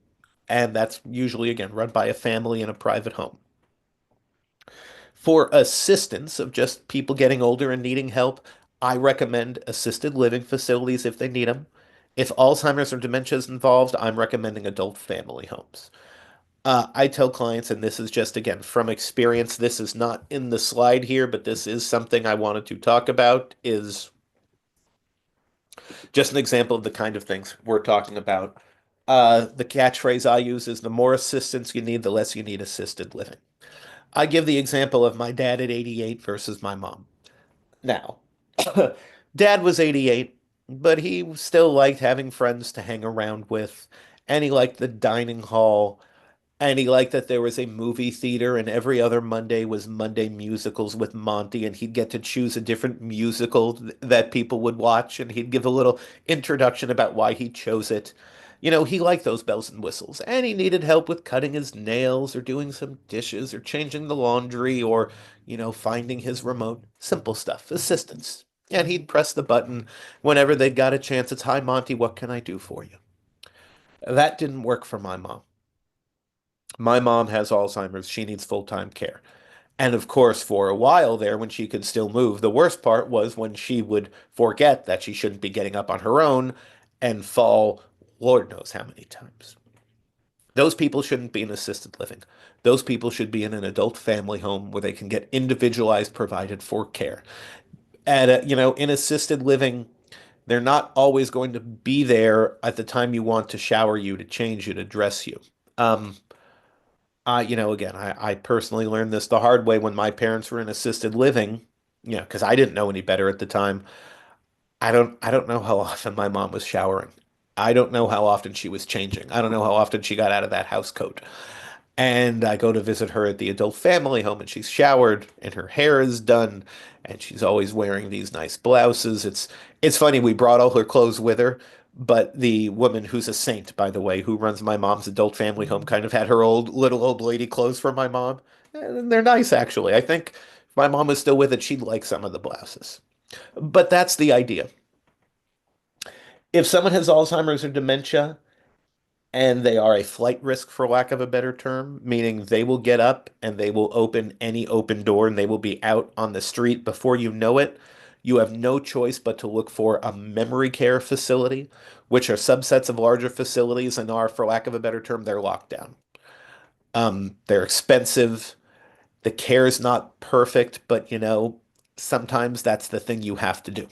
and that's usually, again, run by a family in a private home. For assistance of just people getting older and needing help, I recommend assisted living facilities if they need them. If Alzheimer's or dementia is involved, I'm recommending adult family homes. I tell clients, and this is just again from experience, this is not in the slide here, but this is something I wanted to talk about, is just an example of the kind of things we're talking about. The catchphrase I use is the more assistance you need, the less you need assisted living. I give the example of my dad at 88 versus my mom. Now, dad was 88, but he still liked having friends to hang around with, and he liked the dining hall, and he liked that there was a movie theater, and every other Monday was Monday musicals with Monty, and he'd get to choose a different musical that people would watch, and he'd give a little introduction about why he chose it. He liked those bells and whistles, and he needed help with cutting his nails or doing some dishes or changing the laundry or, finding his remote. Simple stuff, assistance. And he'd press the button whenever they'd got a chance. It's, "Hi, Monty, what can I do for you?" That didn't work for my mom. My mom has Alzheimer's. She needs full-time care. And of course, for a while there, when she could still move, the worst part was when she would forget that she shouldn't be getting up on her own and fall Lord knows how many times. Those people shouldn't be in assisted living. Those people should be in an adult family home where they can get individualized provided for care. In assisted living, they're not always going to be there at the time you want to shower you, to change you, to dress you. Um, again, I personally learned this the hard way when my parents were in assisted living, because I didn't know any better at the time. I don't know how often my mom was showering. I don't know how often she was changing. I don't know how often she got out of that house coat. And I go to visit her at the adult family home and she's showered and her hair is done and she's always wearing these nice blouses. It's funny, we brought all her clothes with her, but the woman who's a saint, by the way, who runs my mom's adult family home kind of had her little old lady clothes for my mom. And they're nice actually. I think if my mom was still with it, she'd like some of the blouses. But that's the idea. If someone has Alzheimer's or dementia, and they are a flight risk, for lack of a better term, meaning they will get up and they will open any open door and they will be out on the street before you know it. You have no choice but to look for a memory care facility, which are subsets of larger facilities and are, for lack of a better term, they're locked down. They're expensive. The care is not perfect, but sometimes that's the thing you have to do.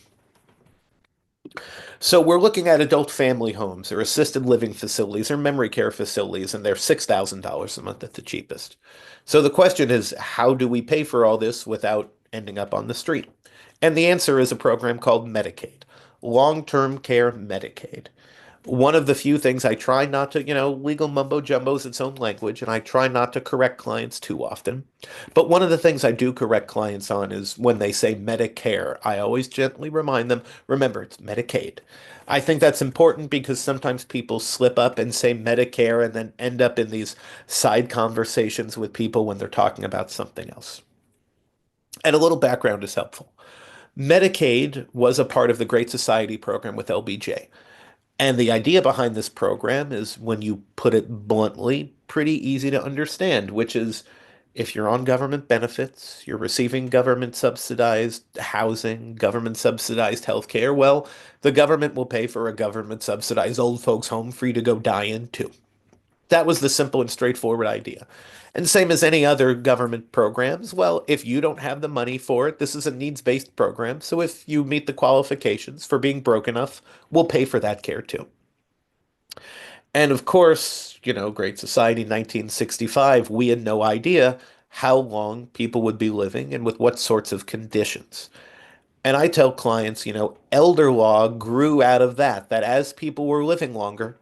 So we're looking at adult family homes or assisted living facilities or memory care facilities, and they're $6,000 a month at the cheapest. So the question is, how do we pay for all this without ending up on the street? And the answer is a program called Medicaid, long-term care Medicaid. One of the few things I try not to, legal mumbo jumbo is its own language, and I try not to correct clients too often. But one of the things I do correct clients on is when they say Medicare, I always gently remind them, remember, it's Medicaid. I think that's important because sometimes people slip up and say Medicare and then end up in these side conversations with people when they're talking about something else. And a little background is helpful. Medicaid was a part of the Great Society program with LBJ. And the idea behind this program is, when you put it bluntly, pretty easy to understand, which is if you're on government benefits, you're receiving government subsidized housing, government subsidized healthcare, well, the government will pay for a government subsidized old folks home for you to go die in too. That was the simple and straightforward idea. And same as any other government programs, well, if you don't have the money for it, this is a needs-based program. So if you meet the qualifications for being broke enough, we'll pay for that care too. And of course, Great Society 1965, we had no idea how long people would be living and with what sorts of conditions. And I tell clients, elder law grew out of that as people were living longer,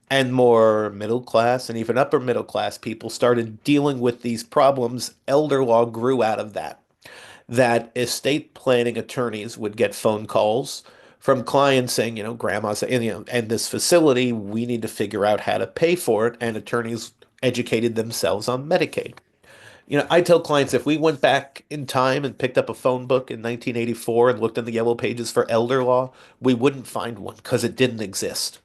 and more middle class and even upper middle class people started dealing with these problems, elder law grew out of that estate planning attorneys would get phone calls from clients saying, grandma's in this facility, we need to figure out how to pay for it, and attorneys educated themselves on Medicaid. I tell clients, if we went back in time and picked up a phone book in 1984 and looked in the yellow pages for elder law, we wouldn't find one because it didn't exist.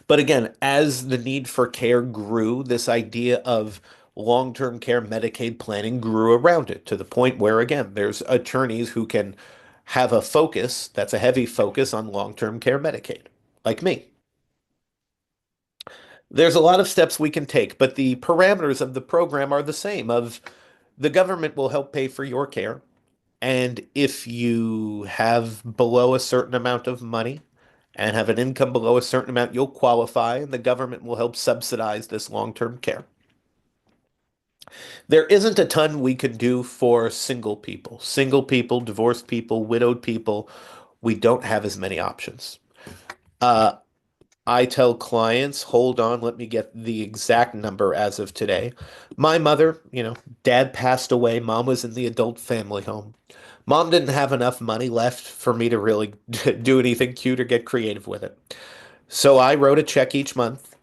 But again, as the need for care grew, this idea of long-term care Medicaid planning grew around it to the point where, again, there's attorneys who can have a focus that's a heavy focus on long-term care Medicaid, like me. There's a lot of steps we can take, but the parameters of the program are the same of the government will help pay for your care. And if you have below a certain amount of money and have an income below a certain amount, you'll qualify, and the government will help subsidize this long-term care. There isn't a ton we can do for single people, divorced people, widowed people. We don't have as many options. Uh, I tell clients, hold on, let me get the exact number as of today. My mother, dad passed away. Mom was in the adult family home. Mom didn't have enough money left for me to really do anything cute or get creative with it. So I wrote a check each month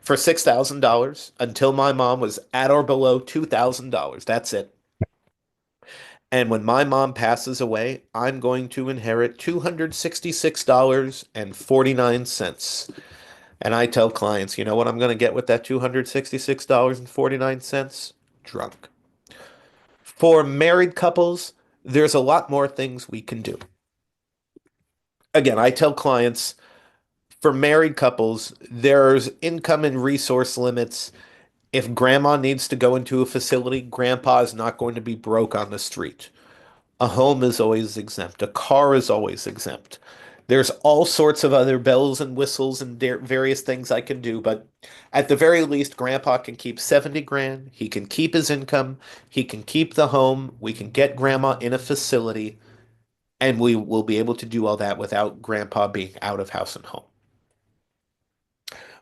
for $6,000 until my mom was at or below $2,000. That's it. And when my mom passes away, I'm going to inherit $266.49. And I tell clients, you know what I'm going to get with that $266.49? Drunk. For married couples, there's a lot more things we can do. Again, I tell clients for married couples, there's income and resource limits. If grandma needs to go into a facility, grandpa is not going to be broke on the street. A home is always exempt. A car is always exempt. There's all sorts of other bells and whistles and various things I can do, but at the very least, grandpa can keep 70 grand. He can keep his income. He can keep the home. We can get grandma in a facility, and we will be able to do all that without grandpa being out of house and home.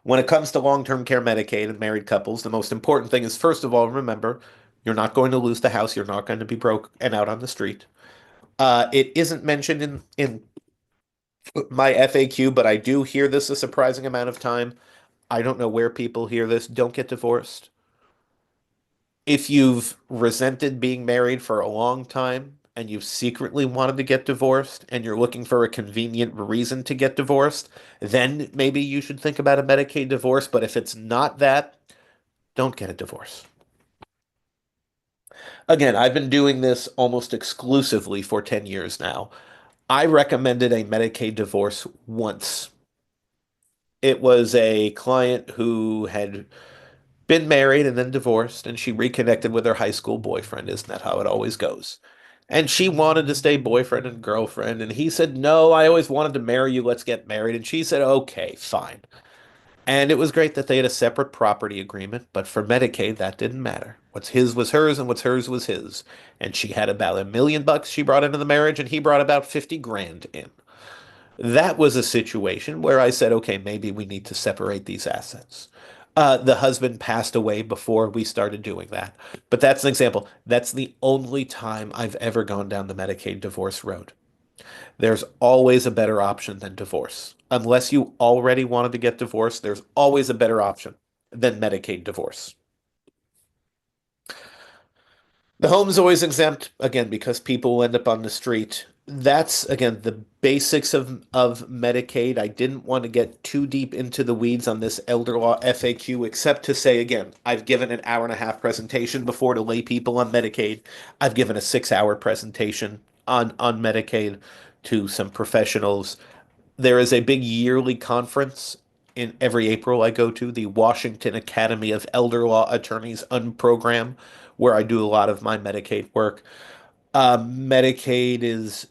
When it comes to long-term care Medicaid and married couples, the most important thing is, first of all, remember, you're not going to lose the house. You're not going to be broke and out on the street. It isn't mentioned in my FAQ, but I do hear this a surprising amount of time. I don't know where people hear this. Don't get divorced. If you've resented being married for a long time and you've secretly wanted to get divorced and you're looking for a convenient reason to get divorced, then maybe you should think about a Medicaid divorce. But if it's not that, don't get a divorce. Again, I've been doing this almost exclusively for 10 years now. I recommended a Medicaid divorce once. It was a client who had been married and then divorced, and she reconnected with her high school boyfriend. Isn't that how it always goes? And she wanted to stay boyfriend and girlfriend, and he said, "No, I always wanted to marry you. Let's get married." And she said, "Okay, fine." And it was great that they had a separate property agreement, but for Medicaid, that didn't matter. What's his was hers, and what's hers was his. And she had about $1 million she brought into the marriage, and he brought about 50 grand in. That was a situation where I said, okay, maybe we need to separate these assets. The husband passed away before we started doing that. But that's an example. That's the only time I've ever gone down the Medicaid divorce road. There's always a better option than divorce. Unless you already wanted to get divorced, there's always a better option than Medicaid divorce. The home's always exempt, again, because people will end up on the street. That's, again, the basics of Medicaid. I didn't want to get too deep into the weeds on this elder law FAQ, except to say, again, I've given an hour and a half presentation before to lay people on Medicaid. I've given a 6 hour presentation on Medicaid to some professionals. There is a big yearly conference in every April I go to, the Washington Academy of Elder Law Attorneys Unprogram, where I do a lot of my Medicaid work. Medicaid is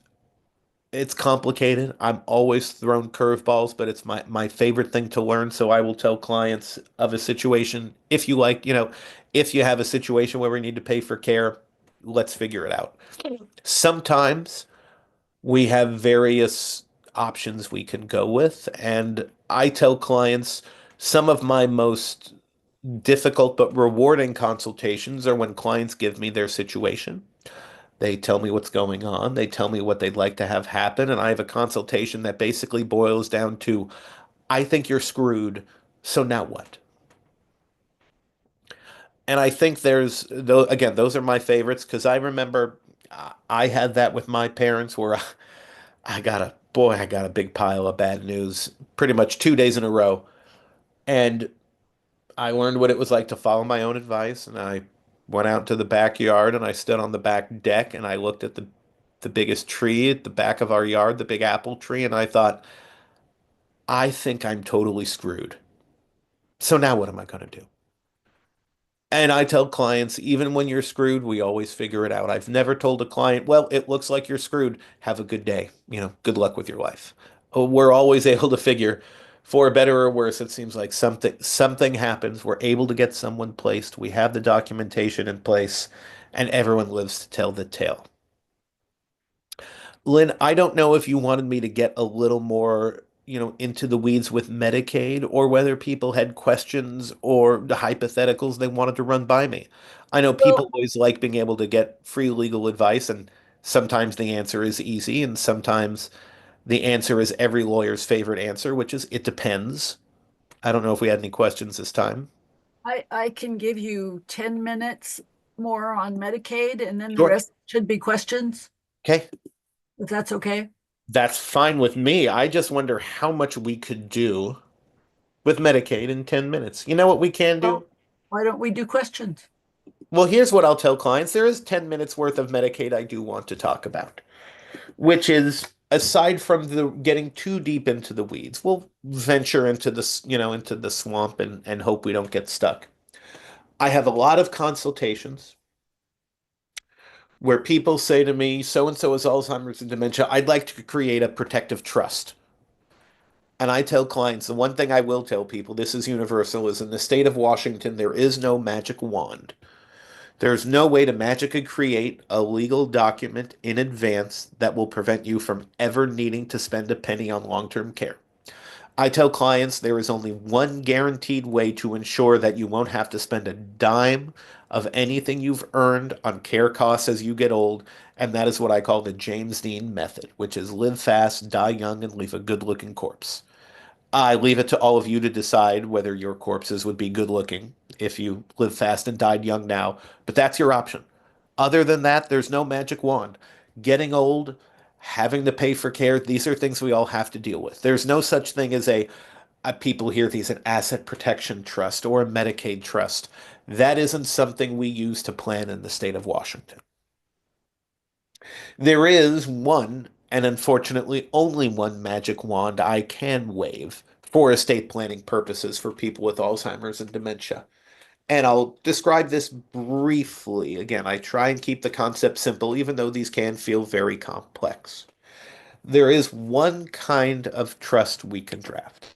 it's complicated. I'm always thrown curveballs, but it's my favorite thing to learn. So I will tell clients of a situation, if you like, if you have a situation where we need to pay for care, let's figure it out. Sometimes we have various options we can go with, and I tell clients some of my most difficult but rewarding consultations are when clients give me their situation. They tell me what's going on. They tell me what they'd like to have happen. And I have a consultation that basically boils down to, I think you're screwed. So now what? And I think there's, though, again, those are my favorites because I remember I had that with my parents where I got a big pile of bad news pretty much 2 days in a row. And I learned what it was like to follow my own advice, and I went out to the backyard and I stood on the back deck and I looked at the biggest tree at the back of our yard, the big apple tree, and I thought, I think I'm totally screwed. So now what am I going to do? And I tell clients, even when you're screwed, we always figure it out. I've never told a client, well, it looks like you're screwed. Have a good day. Good luck with your life. We're always able to figure, for better or worse, it seems like something happens. We're able to get someone placed. We have the documentation in place, and everyone lives to tell the tale. Lynn, I don't know if you wanted me to get a little more, into the weeds with Medicaid or whether people had questions or the hypotheticals they wanted to run by me. I know people Well, always like being able to get free legal advice, and sometimes the answer is easy, and sometimes The answer is every lawyer's favorite answer, which is it depends. I don't know if we had any questions this time. I can give you 10 minutes more on Medicaid and then the Sure. rest should be questions, Okay. if that's okay. That's fine with me. I just wonder how much we could do with Medicaid in 10 minutes. You know what we can do? Well, why don't we do questions? Well, here's what I'll tell clients. There is 10 minutes worth of Medicaid I do want to talk about, which is aside from the getting too deep into the weeds, we'll venture into into the swamp and hope we don't get stuck. I have a lot of consultations where people say to me, so and so has Alzheimer's and dementia. I'd like to create a protective trust. And I tell clients, the one thing I will tell people, this is universal, is in the state of Washington, there is no magic wand. There's no way to magically create a legal document in advance that will prevent you from ever needing to spend a penny on long-term care. I tell clients there is only one guaranteed way to ensure that you won't have to spend a dime of anything you've earned on care costs as you get old, and that is what I call the James Dean method, which is live fast, die young, and leave a good-looking corpse. I leave it to all of you to decide whether your corpses would be good looking if you live fast and died young now, but that's your option. Other than that, there's no magic wand. Getting old, having to pay for care, these are things we all have to deal with. There's no such thing as people hear these an asset protection trust or a Medicaid trust. That isn't something we use to plan in the state of Washington. There is one, and unfortunately only one magic wand I can wave for estate planning purposes for people with Alzheimer's and dementia. And I'll describe this briefly. Again, I try and keep the concept simple, even though these can feel very complex. There is one kind of trust we can draft.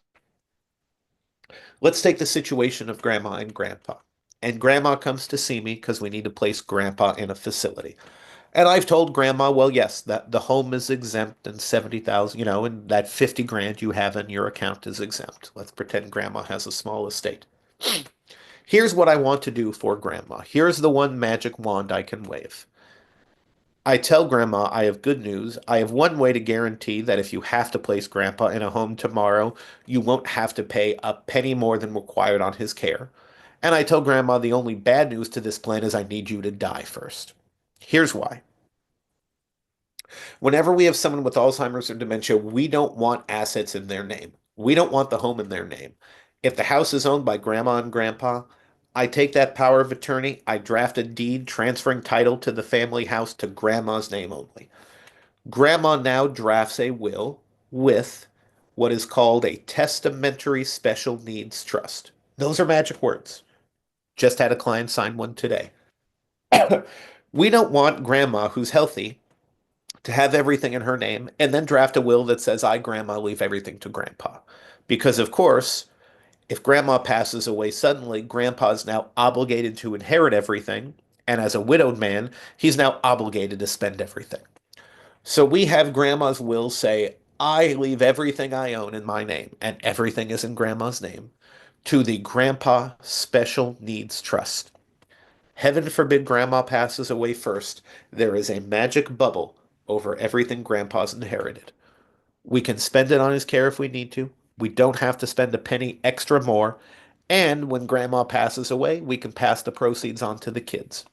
Let's take the situation of grandma and grandpa. And grandma comes to see me because we need to place grandpa in a facility. And I've told grandma, well, yes, that the home is exempt and 70,000, and that 50 grand you have in your account is exempt. Let's pretend grandma has a small estate. Here's what I want to do for grandma. Here's the one magic wand I can wave. I tell grandma I have good news. I have one way to guarantee that if you have to place grandpa in a home tomorrow, you won't have to pay a penny more than required on his care. And I tell grandma the only bad news to this plan is I need you to die first. Here's why. Whenever we have someone with Alzheimer's or dementia, we don't want assets in their name. We don't want the home in their name. If the house is owned by grandma and grandpa, I take that power of attorney, I draft a deed transferring title to the family house to grandma's name only. Grandma now drafts a will with what is called a testamentary special needs trust. Those are magic words. Just had a client sign one today. We don't want grandma, who's healthy, to have everything in her name and then draft a will that says, I, grandma, leave everything to grandpa. Because, of course, if grandma passes away suddenly, grandpa's now obligated to inherit everything. And as a widowed man, he's now obligated to spend everything. So we have grandma's will say, I leave everything I own in my name, and everything is in grandma's name, to the Grandpa Special Needs Trust. Heaven forbid grandma passes away first. There is a magic bubble over everything grandpa's inherited. We can spend it on his care if we need to. We don't have to spend a penny extra more. And when grandma passes away, we can pass the proceeds on to the kids.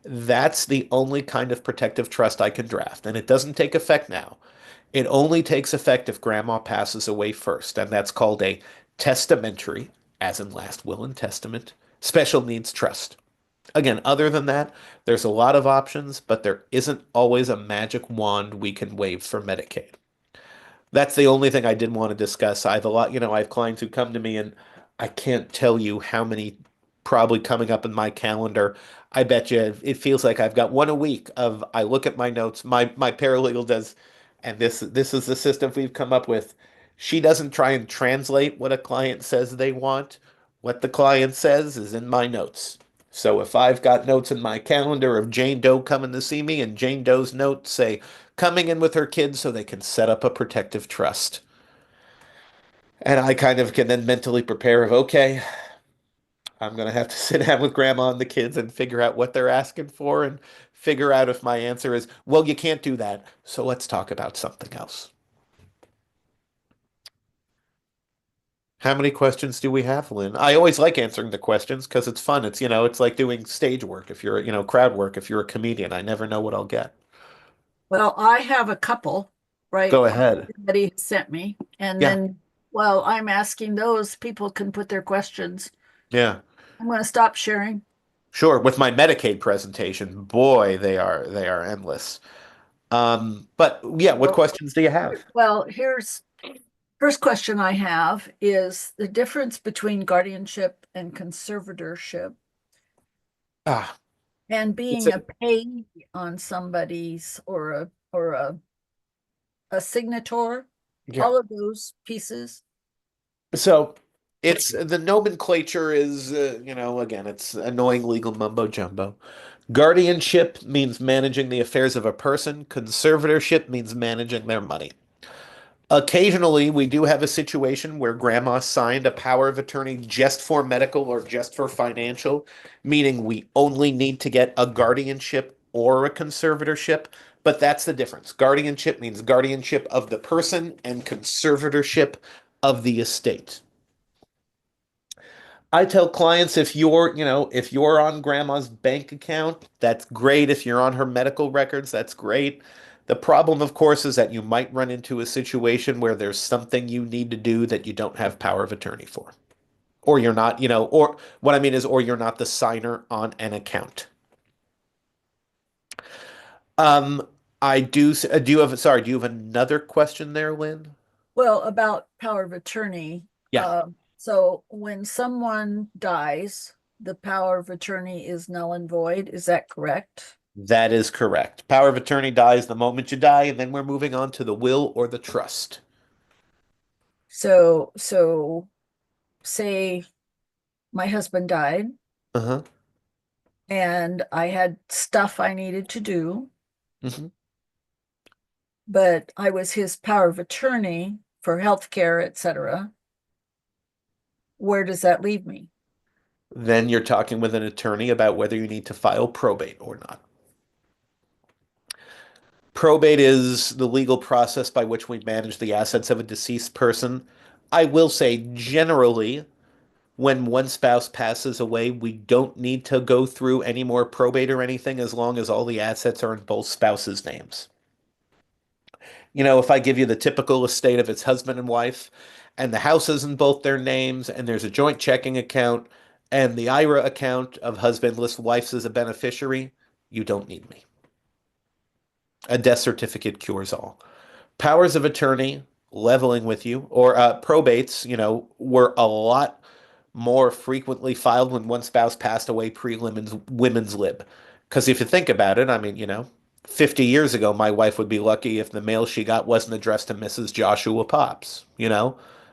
That's the only kind of protective trust I can draft. And it doesn't take effect now. It only takes effect if grandma passes away first. And that's called a testamentary, as in last will and testament, special needs trust. Again, other than that, there's a lot of options, but there isn't always a magic wand we can wave for Medicaid. That's the only thing I did want to discuss. I have a lot, I have clients who come to me and I can't tell you how many probably coming up in my calendar. I bet you it feels like I've got one a week of I look at my notes. My paralegal does, and this is the system we've come up with. She doesn't try and translate what a client says they want. What the client says is in my notes. So if I've got notes in my calendar of Jane Doe coming to see me and Jane Doe's notes say coming in with her kids so they can set up a protective trust. And I kind of can then mentally prepare of, okay, I'm going to have to sit down with grandma and the kids and figure out what they're asking for and figure out if my answer is, well, you can't do that. So let's talk about something else. How many questions do we have, Lynn? I always like answering the questions because it's fun. It's like doing stage work if you're, crowd work if you're a comedian. I never know what I'll get. Well, I have a couple, right? Go ahead. Somebody sent me, and Yeah, then while I'm asking those, people can put their questions. yeah. I'm going to stop sharing. Sure. With my Medicaid presentation, boy, they are endless. But yeah, what So, questions do you have? well, here's first question I have is the difference between guardianship and conservatorship Ah, and it's being a, a pay on somebody's or a signator, yeah. all of those pieces. So it's the nomenclature is, again, it's annoying legal mumbo jumbo. Guardianship means managing the affairs of a person. Conservatorship means managing their money. Occasionally, we do have a situation where grandma signed a power of attorney just for medical or just for financial, meaning we only need to get a guardianship or a conservatorship. But that's the difference. Guardianship means guardianship of the person, and conservatorship of the estate. I tell clients if you're on grandma's bank account, that's great. If you're on her medical records, that's great. The problem, of course, is that you might run into a situation where there's something you need to do that you don't have power of attorney for. Or you're not, or what I mean is, or you're not the signer on an account. Um, do you have another question there, Lynn? Well, about power of attorney. Yeah, So when someone dies, the power of attorney is null and void. Is that correct? that is correct. Power of attorney dies the moment you die, and then we're moving on to the will or the trust. So say my husband died Uh-huh. and I had stuff I needed to do, Hmm. but I was his power of attorney for healthcare, etc. Where does that leave me? Then you're talking with an attorney about whether you need to file probate or not. Probate is the legal process by which we manage the assets of a deceased person. I will say, generally, when one spouse passes away, we don't need to go through any more probate or anything as long as all the assets are in both spouses' names. If I give you the typical estate of its husband and wife, and the house is in both their names, and there's a joint checking account, and the IRA account of husband lists wife as a beneficiary, you don't need me. A death certificate cures all. Powers of attorney, leveling with you, or probates, were a lot more frequently filed when one spouse passed away pre-women's lib. Because if you think about it, I mean, 50 years ago, my wife would be lucky if the mail she got wasn't addressed to Mrs. Joshua Pops.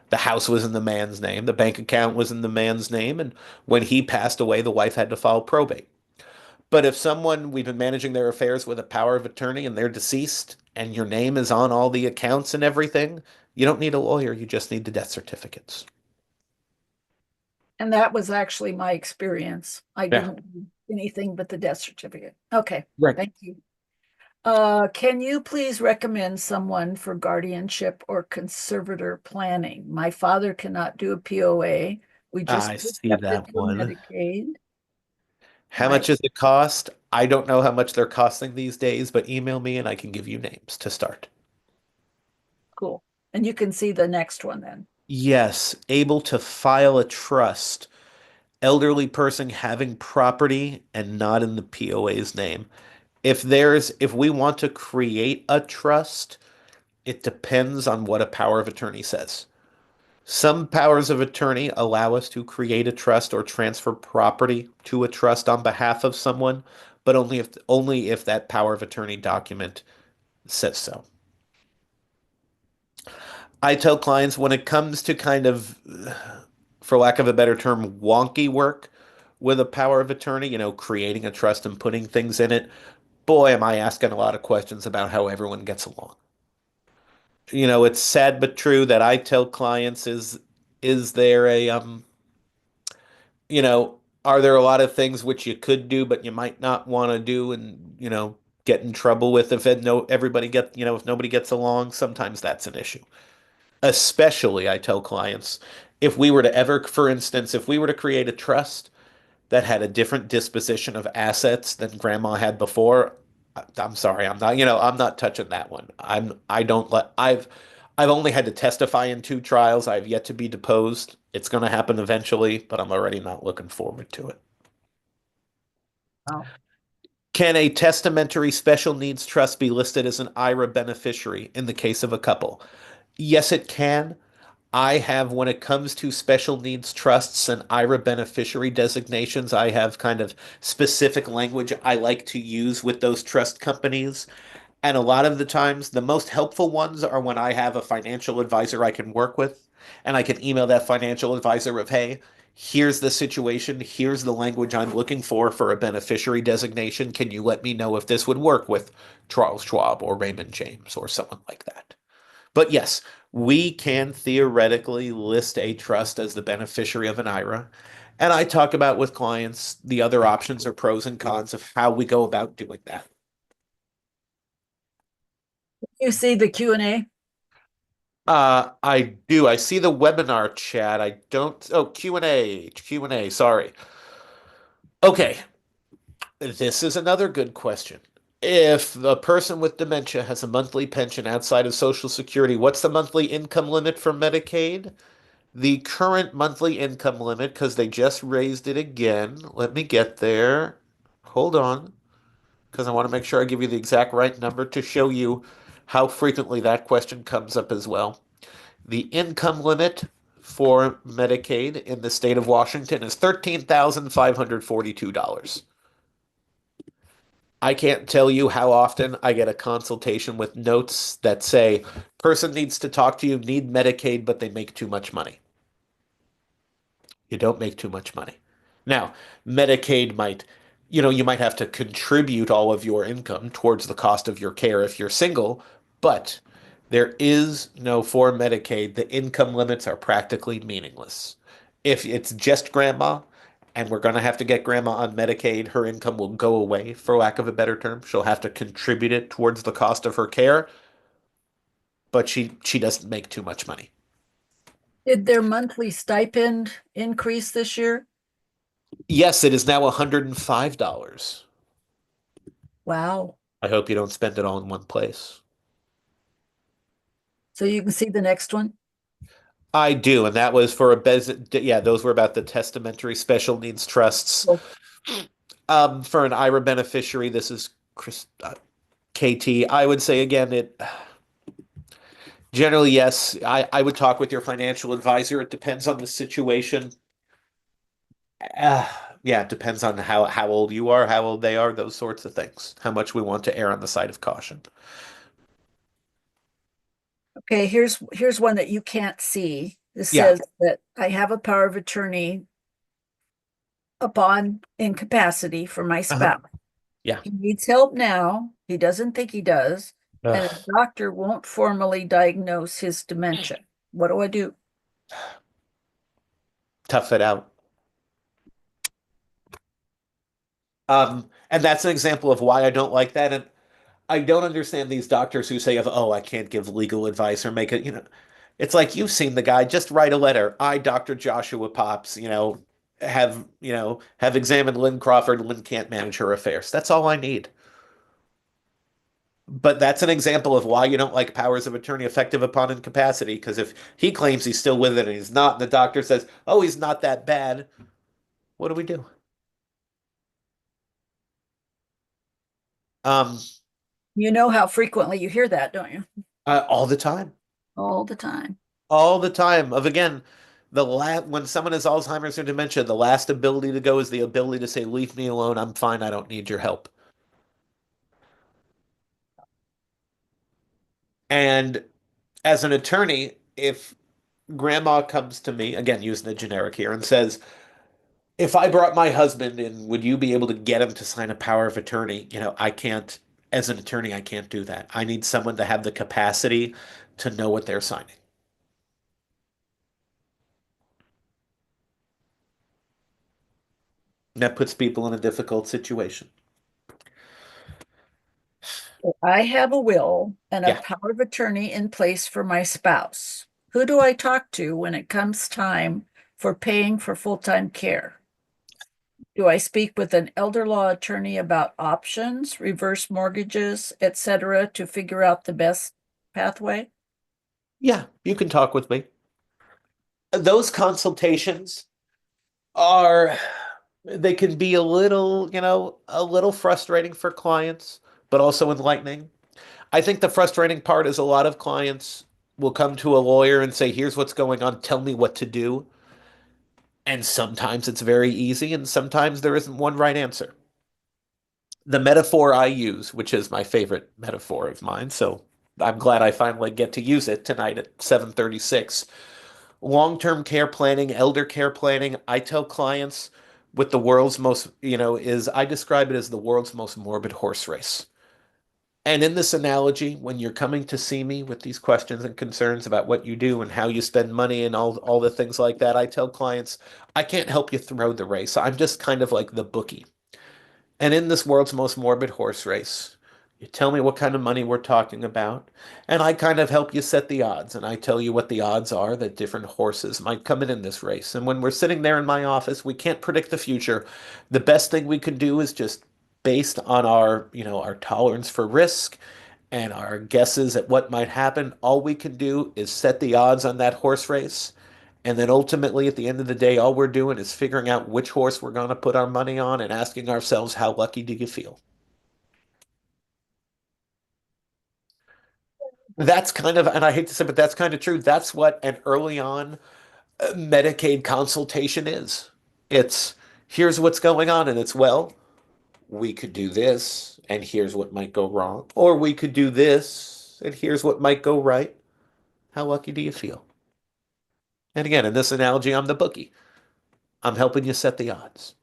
The house was in the man's name, the bank account was in the man's name, and when he passed away, the wife had to file probate. But if we've been managing their affairs with a power of attorney and they're deceased and your name is on all the accounts and everything, you don't need a lawyer, you just need the death certificates. And that was actually my experience. I Yeah. didn't do anything but the death certificate. Okay, Right. thank you. Can you please recommend someone for guardianship or conservator planning? My father cannot do a POA. We just I see accepted that for one. Medicaid. How My much does it cost? I don't know how much they're costing these days, but email me and I can give you names to start. cool. And you can see the next one then. Yes, able to file a trust. Elderly person having property and not in the POA's name. If we want to create a trust, it depends on what a power of attorney says. Some powers of attorney allow us to create a trust or transfer property to a trust on behalf of someone, but only if that power of attorney document says so. I tell clients when it comes to kind of, for lack of a better term, wonky work with a power of attorney, creating a trust and putting things in it, boy, am I asking a lot of questions about how everyone gets along. It's sad but true that I tell clients is there are there a lot of things which you could do but you might not want to do and, get in trouble with if nobody gets along, sometimes that's an issue. Especially I tell clients If we were to ever, for instance, if we were to create a trust that had a different disposition of assets than grandma had before, I'm sorry, I'm not touching that one. I don't let, I've only had to testify in two trials. I've yet to be deposed. It's going to happen eventually, but I'm already not looking forward to it. Oh. Can a testamentary special needs trust be listed as an IRA beneficiary in the case of a couple? Yes, it can. I have, when it comes to special needs trusts and IRA beneficiary designations, I have kind of specific language I like to use with those trust companies. And a lot of the times, the most helpful ones are when I have a financial advisor I can work with, and I can email that financial advisor of, hey, here's the situation, here's the language I'm looking for a beneficiary designation. Can you let me know if this would work with Charles Schwab or Raymond James or someone like that? But yes, we can theoretically list a trust as the beneficiary of an IRA. And I talk about with clients the other options or pros and cons of how we go about doing that. You see the Q&A? I do. I see the webinar chat. I don't. Oh, Q&A, sorry. Okay, this is another good question. If a person with dementia has a monthly pension outside of Social Security, what's the monthly income limit for Medicaid? The current monthly income limit, because they just raised it again. Let me get there. Hold on, because I want to make sure I give you the exact right number to show you how frequently that question comes up as well. The income limit for Medicaid in the state of Washington is $13,542. I can't tell you how often I get a consultation with notes that say, person needs to talk to you, need Medicaid, but they make too much money. You don't make too much money. Now, Medicaid might, you might have to contribute all of your income towards the cost of your care if you're single, but there is no, for Medicaid, the income limits are practically meaningless. If it's just grandma, and we're going to have to get grandma on Medicaid, her income will go away, for lack of a better term. She'll have to contribute it towards the cost of her care, but she doesn't make too much money. Did their monthly stipend increase this year? Yes, it is now $105. Wow. I hope you don't spend it all in one place. So you can see the next one. I do, and that was for a yeah, those were about the testamentary special needs trusts. Oh, For an IRA beneficiary, this is Chris KT. I would say again, it generally yes. I would talk with your financial advisor. It depends on the situation. Uh, yeah, it depends on how old you are, how old they are, those sorts of things. How much we want to err on the side of caution. okay, here's one that you can't see. This Yeah. says that I have a power of attorney upon incapacity for my Uh-huh. spouse. Yeah. He needs help now. He doesn't think he does, and a Ugh. doctor won't formally diagnose his dementia. What do I do? Tough it out. And that's an example of why I don't like that. And I don't understand these doctors who say, "Oh, I can't give legal advice or make it." It's like you've seen the guy. Just write a letter. I, Dr. Joshua Pops, have examined Lynn Crawford. Lynn can't manage her affairs. That's all I need. But that's an example of why you don't like powers of attorney effective upon incapacity. Because if he claims he's still with it and he's not, and the doctor says, "Oh, he's not that bad," what do we do? Um, You know how frequently you hear that, don't you? all the time. All the time. All the time of again when someone has Alzheimer's or dementia, the last ability to go is the ability to say, leave me alone, I'm fine, I don't need your help. And as an attorney, if grandma comes to me, again using the generic here, and says, if I brought my husband in, would you be able to get him to sign a power of attorney? I can't, as an attorney, I can't do that. I need someone to have the capacity to know what they're signing. And that puts people in a difficult situation. I have a will and a Yeah. power of attorney in place for my spouse, Who do I talk to when it comes time for paying for full-time care? Do I speak with an elder law attorney about options, reverse mortgages, etc., to figure out the best pathway? Yeah, you can talk with me. Those consultations are, they can be a little, a little frustrating for clients, but also enlightening. I think the frustrating part is a lot of clients will come to a lawyer and say, here's what's going on, tell me what to do. And sometimes it's very easy, and sometimes there isn't one right answer. The metaphor I use, which is my favorite metaphor of mine, so I'm glad I finally get to use it tonight at 7:36. Long-term care planning, elder care planning, I tell clients with the world's most, is I describe it as the world's most morbid horse race. And in this analogy, when you're coming to see me with these questions and concerns about what you do and how you spend money and all the things like that, I tell clients, I can't help you throw the race. I'm just kind of like the bookie. And in this world's most morbid horse race, you tell me what kind of money we're talking about, and I kind of help you set the odds. And I tell you what the odds are that different horses might come in this race. And when we're sitting there in my office, we can't predict the future. The best thing we can do is just based on our tolerance for risk and our guesses at what might happen, all we can do is set the odds on that horse race. And then ultimately, at the end of the day, all we're doing is figuring out which horse we're going to put our money on and asking ourselves, how lucky do you feel? That's kind of, and I hate to say, but that's kind of true. That's what an early on Medicaid consultation is. It's here's what's going on, and it's, well, we could do this, and here's what might go wrong. Or we could do this, and here's what might go right. How lucky do you feel? And again, in this analogy, I'm the bookie. I'm helping you set the odds.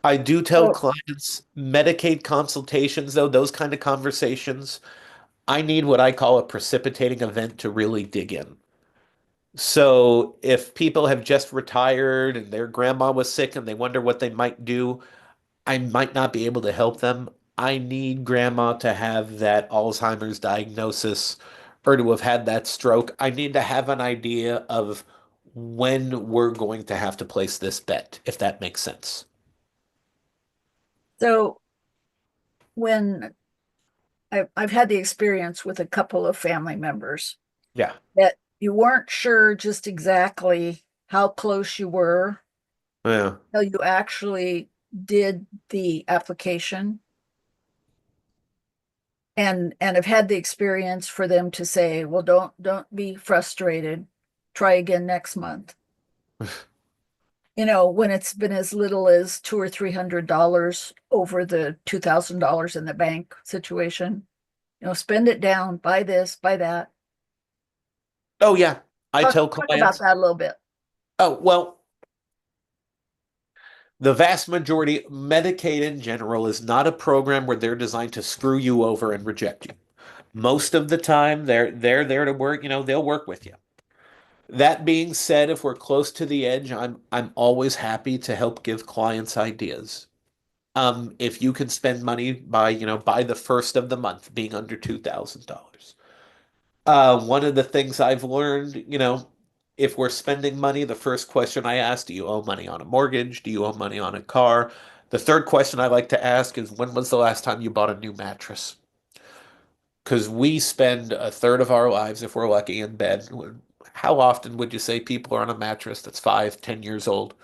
I do tell Oh, clients Medicaid consultations, though, those kind of conversations, I need what I call a precipitating event to really dig in. So if people have just retired and their grandma was sick and they wonder what they might do, I might not be able to help them. I need grandma to have that Alzheimer's diagnosis or to have had that stroke. I need to have an idea of when we're going to have to place this bet, if that makes sense. so when I've had the experience with a couple of family members Yeah. that you weren't sure just exactly how close you were Yeah. till you actually did the application, and have had the experience for them to say, well, don't be frustrated, try again next month. When it's been as little as $200 or $300 over the $2,000 in the bank situation, spend it down, buy this, buy that. Oh, yeah. I tell Talk about clients, that a little bit. oh, well, the vast majority, Medicaid in general, is not a program where they're designed to screw you over and reject you. Most of the time, they're there to work, they'll work with you. That being said, if we're close to the edge, I'm always happy to help give clients ideas. If you can spend money by the first of the month being under $2,000. One of the things I've learned, if we're spending money, the first question I ask, do you owe money on a mortgage? Do you owe money on a car? The third question I like to ask is, when was the last time you bought a new mattress? Because we spend a third of our lives, if we're lucky, in bed. How often would you say people are on a mattress that's 5, 10 years old?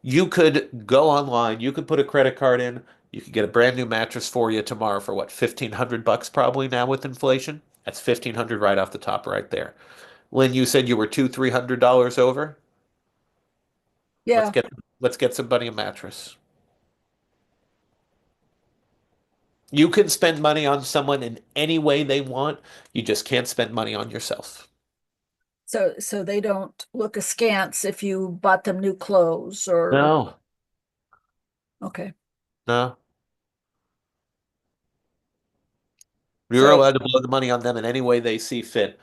You could go online, you could put a credit card in, you could get a brand new mattress for you tomorrow for what, 1,500 bucks probably now with inflation? That's 1,500 right off the top right there. Lynn, you said you were $200, $300 over. Let's Yeah. get let's get somebody a mattress. You can spend money on someone in any way they want. You just can't spend money on yourself. So they don't look askance if you bought them new clothes or No, okay. no. You're So allowed to blow the money on them in any way they see fit.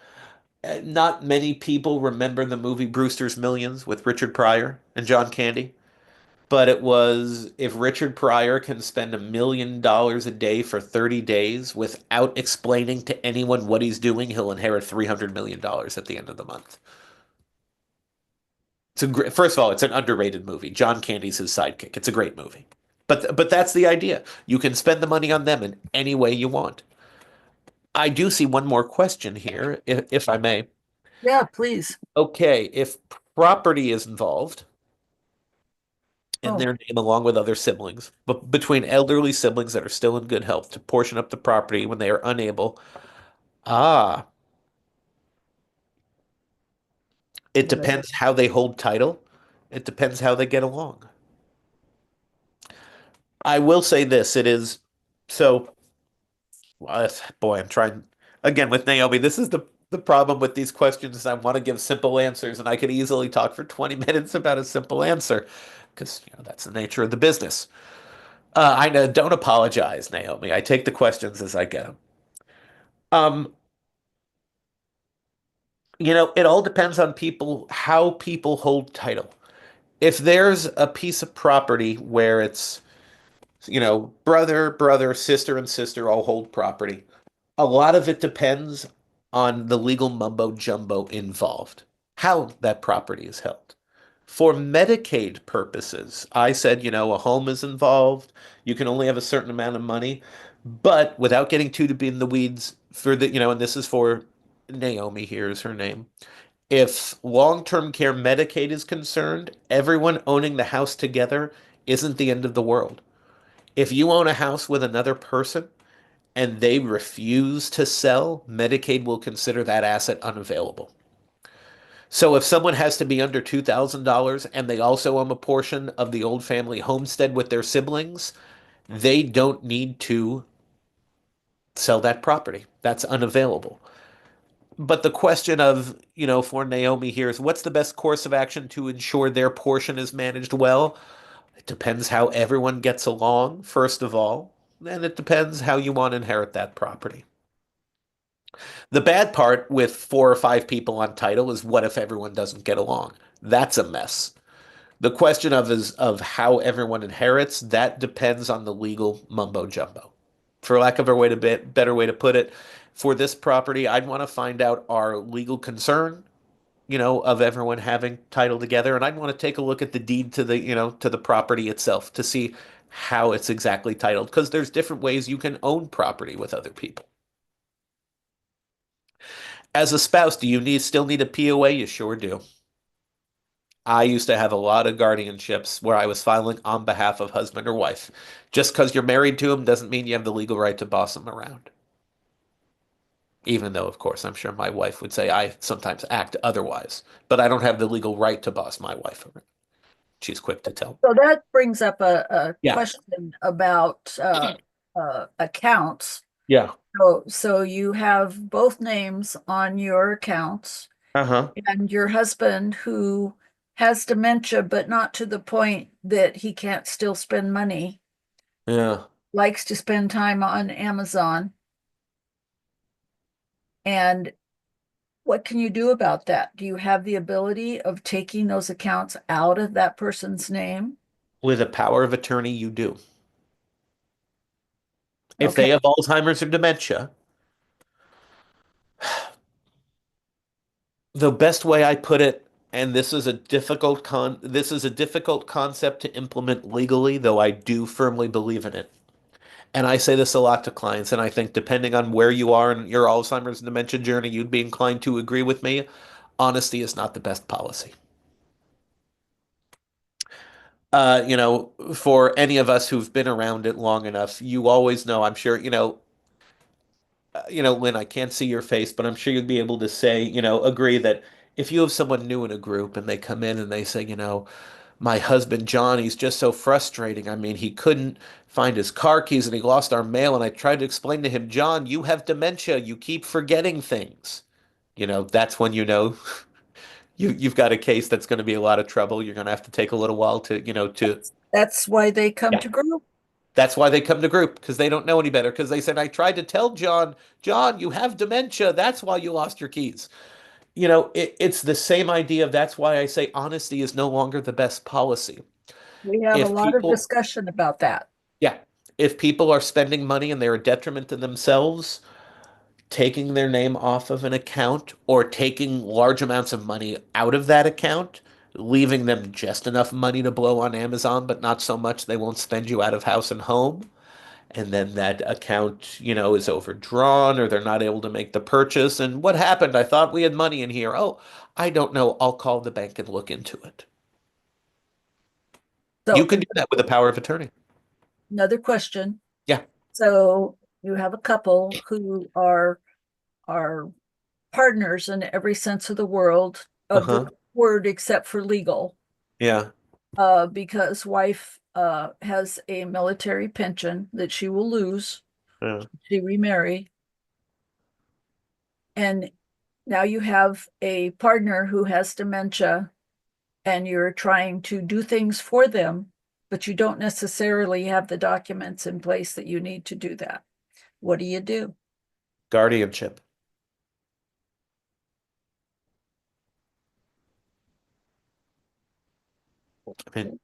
Not many people remember the movie Brewster's Millions with Richard Pryor and John Candy. but it was if Richard Pryor can spend $1 million a day for 30 days without explaining to anyone what he's doing, he'll inherit $300 million at the end of the month. First of all, it's an underrated movie. John Candy's his sidekick. It's a great movie. But that's the idea. You can spend the money on them in any way you want. I do see one more question here, if I may. Yeah, please. Okay, if property is involved in Oh, their name along with other siblings, but between elderly siblings that are still in good health to portion up the property when they are unable, ah, it what I- depends how they hold title. It depends how they get along. I will say this, it is so boy, I'm trying again with Naomi. This is the problem with these questions is I want to give simple answers, and I could easily talk for 20 minutes about a simple answer because that's the nature of the business. I know, don't apologize, Naomi. I take the questions as I get them. Um, it all depends on people, how people hold title. If there's a piece of property where it's, brother, brother, sister, and sister all hold property, a lot of it depends on the legal mumbo jumbo involved, how that property is held. For Medicaid purposes, I said, a home is involved. You can only have a certain amount of money, but without getting too deep in the weeds for and this is for Naomi, here's her name. If long-term care Medicaid is concerned, everyone owning the house together isn't the end of the world. If you own a house with another person, and they refuse to sell, Medicaid will consider that asset unavailable. So if someone has to be under $2,000 and they also own a portion of the old family homestead with their siblings, they don't need to sell that property. That's unavailable. But the question of, for Naomi here is what's the best course of action to ensure their portion is managed well? It depends how everyone gets along, first of all, and it depends how you want to inherit that property. The bad part with 4 or 5 people on title is what if everyone doesn't get along? That's a mess. The question of how everyone inherits, that depends on the legal mumbo jumbo. For lack of a better way to put it, for this property, I'd want to find out our legal concern, of everyone having title together, and I'd want to take a look at the deed to the property itself to see how it's exactly titled, because there's different ways you can own property with other people. As a spouse, do you still need a POA? You sure do. I used to have a lot of guardianships where I was filing on behalf of husband or wife. Just because you're married to them doesn't mean you have the legal right to boss them around. Even though, of course, I'm sure my wife would say I sometimes act otherwise, but I don't have the legal right to boss my wife around. She's quick to tell. So that brings up a Yeah. question about accounts. Yeah. So you have both names on your accounts, Uh-huh. and your husband who has dementia, but not to the point that he can't still spend money, Yeah. likes to spend time on Amazon. And what can you do about that? Do you have the ability of taking those accounts out of that person's name? With a power of attorney, you do. If Okay. they have Alzheimer's or dementia, the best way I put it, and this is a difficult concept to implement legally, though I do firmly believe in it. And I say this a lot to clients, and I think depending on where you are in your Alzheimer's and dementia journey, you'd be inclined to agree with me. Honesty is not the best policy. For any of us who've been around it long enough, you always know, I'm sure, Lynn, I can't see your face, but I'm sure you'd be able to say, agree that if you have someone new in a group and they come in and they say, my husband John, he's just so frustrating. I mean, he couldn't find his car keys and he lost our mail. And I tried to explain to him, John, you have dementia. You keep forgetting things. That's when you've got a case that's going to be a lot of trouble. You're going to have to take a little while to That's why they come yeah. to group. That's why they come to group because they don't know any better. Because they said, I tried to tell John, John, you have dementia. That's why you lost your keys. It's the same idea of that's why I say honesty is no longer the best policy. We have a If lot of people, discussion about that. yeah, if people are spending money and they're a detriment to themselves, taking their name off of an account or taking large amounts of money out of that account, leaving them just enough money to blow on Amazon, but not so much they won't spend you out of house and home. And then that account, is overdrawn or they're not able to make the purchase. And what happened? I thought we had money in here. Oh, I don't know. I'll call the bank and look into it. You So can do that with a power of attorney. another question. Yeah. So you have a couple who are partners in every sense of the world of the Uh-huh. word except for legal, Yeah. because wife has a military pension that she will lose. Yeah. She remarry, and now you have a partner who has dementia, and you're trying to do things for them, but you don't necessarily have the documents in place that you need to do that. What do you do? Guardianship. I mean,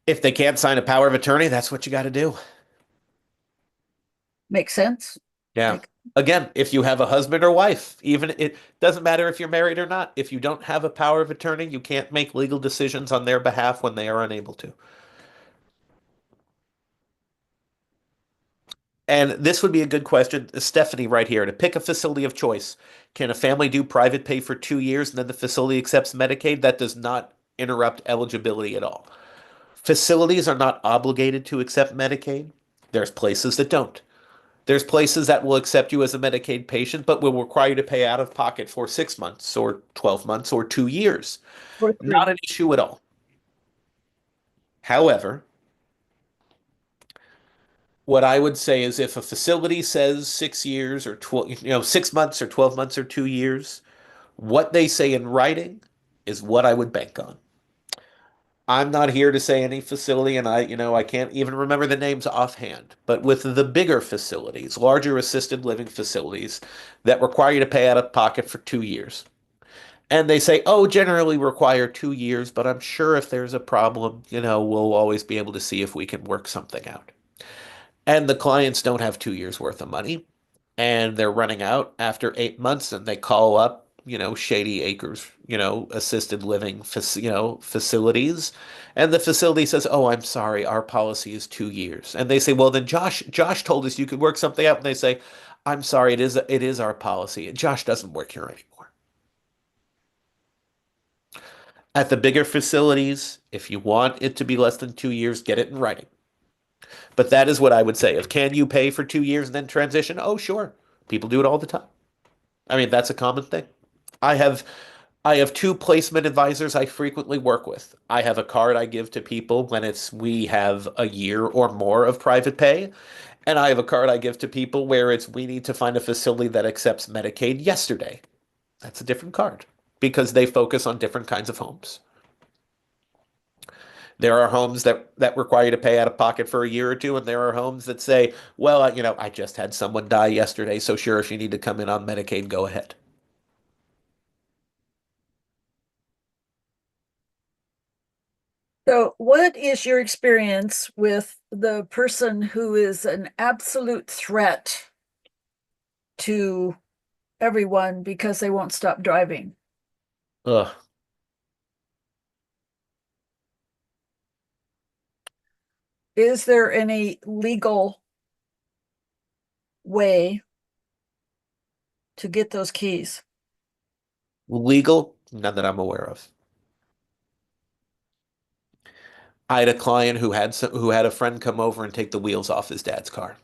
if they can't sign a power of attorney, that's what you got to do. Make sense? Yeah. Make Again, if you have a husband or wife, even it doesn't matter if you're married or not. If you don't have a power of attorney, you can't make legal decisions on their behalf when they are unable to. And this would be a good question, Stephanie, right here. To pick a facility of choice, can a family do private pay for 2 years and then the facility accepts Medicaid? That does not interrupt eligibility at all. Facilities are not obligated to accept Medicaid. There's places that don't. There's places that will accept you as a Medicaid patient, but will require you to pay out of pocket for 6 months or 12 months or 2 years. for Not three. an issue at all. However, what I would say is if a facility says 6 years or 12, 6 months or 12 months or 2 years, what they say in writing is what I would bank on. I'm not here to say any facility, and I can't even remember the names offhand. But with the bigger facilities, larger assisted living facilities that require you to pay out of pocket for 2 years, and they say, oh, generally require 2 years, but I'm sure if there's a problem, we'll always be able to see if we can work something out. And the clients don't have 2 years worth of money, and they're running out after 8 months, and they call up, Shady Acres, assisted living, facilities, and the facility says, "Oh, I'm sorry, our policy is 2 years." And they say, "Well, then Josh told us you could work something out." And they say, "I'm sorry, it is our policy. Josh doesn't work here anymore." At the bigger facilities, if you want it to be less than 2 years, get it in writing. But that is what I would say. If can you pay for 2 years and then transition? Oh, sure. People do it all the time. I mean, that's a common thing. I have I have two placement advisors I frequently work with. I have a card I give to people when we have a year or more of private pay, and I have a card I give to people where it's we need to find a facility that accepts Medicaid yesterday. That's a different card because they focus on different kinds of homes. There are homes that require you to pay out of pocket for a year or two, and there are homes that say, well, I just had someone die yesterday, so sure, if you need to come in on Medicaid, go ahead. So, what is your experience with the person who is an absolute threat to everyone because they won't stop driving? Ugh. Is there any legal way to get those keys? Legal? None that I'm aware of. I had a client who had a friend come over and take the wheels off his dad's car.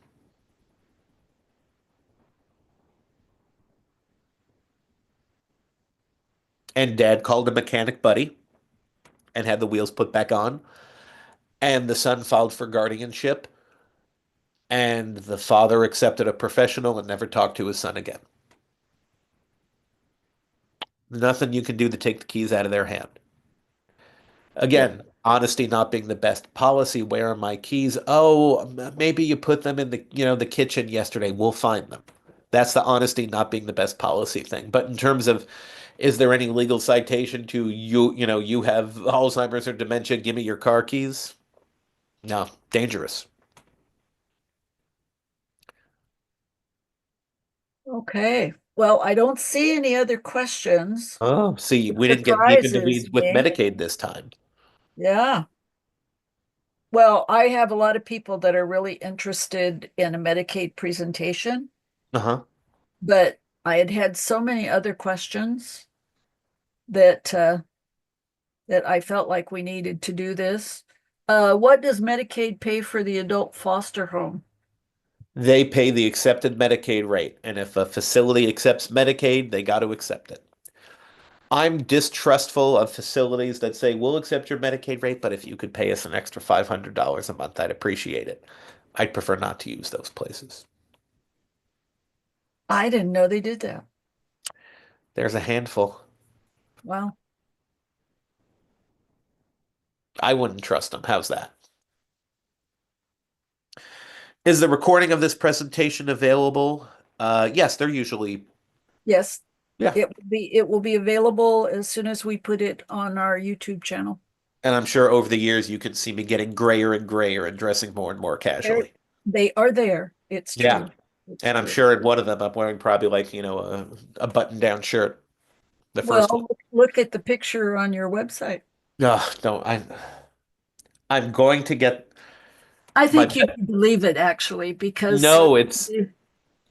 And dad called a mechanic buddy and had the wheels put back on. And the son filed for guardianship. And the father accepted a professional and never talked to his son again. Nothing you can do to take the keys out of their hand. Yeah. Again, honesty not being the best policy. Where are my keys? Oh, maybe you put them in the kitchen yesterday. We'll find them. That's the honesty not being the best policy thing. But in terms of Is there any legal citation to you, you have Alzheimer's or dementia, give me your car keys? No, dangerous. Okay. Well, I don't see any other questions. Oh, see, Which we didn't get deep into surprises weeds with me. Medicaid this time. Yeah. Well, I have a lot of people that are really interested in a Medicaid presentation, Uh-huh. but I had had so many other questions that that I felt like we needed to do this. What does Medicaid pay for the adult foster home? They pay the accepted Medicaid rate, and if a facility accepts Medicaid, they got to accept it. I'm distrustful of facilities that say, we'll accept your Medicaid rate, but if you could pay us an extra $500 a month, I'd appreciate it. I'd prefer not to use those places. I didn't know they did that. There's a handful. Wow. I wouldn't trust them. How's that? Is the recording of this presentation available? Yes, they're usually, Yes, yeah. it will be available as soon as we put it on our YouTube channel. And I'm sure over the years you can see me getting grayer and grayer and dressing more and more They're, casually. they are there. It's Yeah. true. It's And I'm true. sure in one of them I'm wearing probably like, a button-down shirt. The first one. Well, look at the picture on your website. No, no, I'm going to get I my think you can believe it actually because no, it's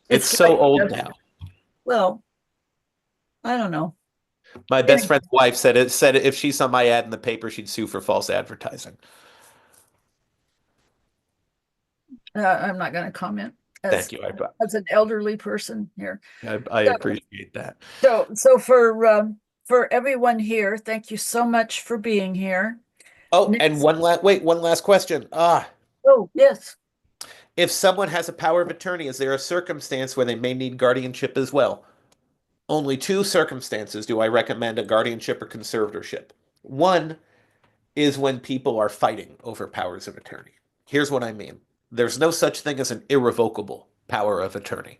it's so like, old now. well, I don't know. My best Anyway, friend's wife said if she saw my ad in the paper, she'd sue for false advertising. I'm not going to comment Thank as you. as an elderly person here. I So, appreciate that. so for everyone here, thank you so much for being here. Oh, and Next, one last question. oh yes, If someone has a power of attorney, is there a circumstance where they may need guardianship as well? Only two circumstances do I recommend a guardianship or conservatorship. One is when people are fighting over powers of attorney. Here's what I mean. There's no such thing as an irrevocable power of attorney.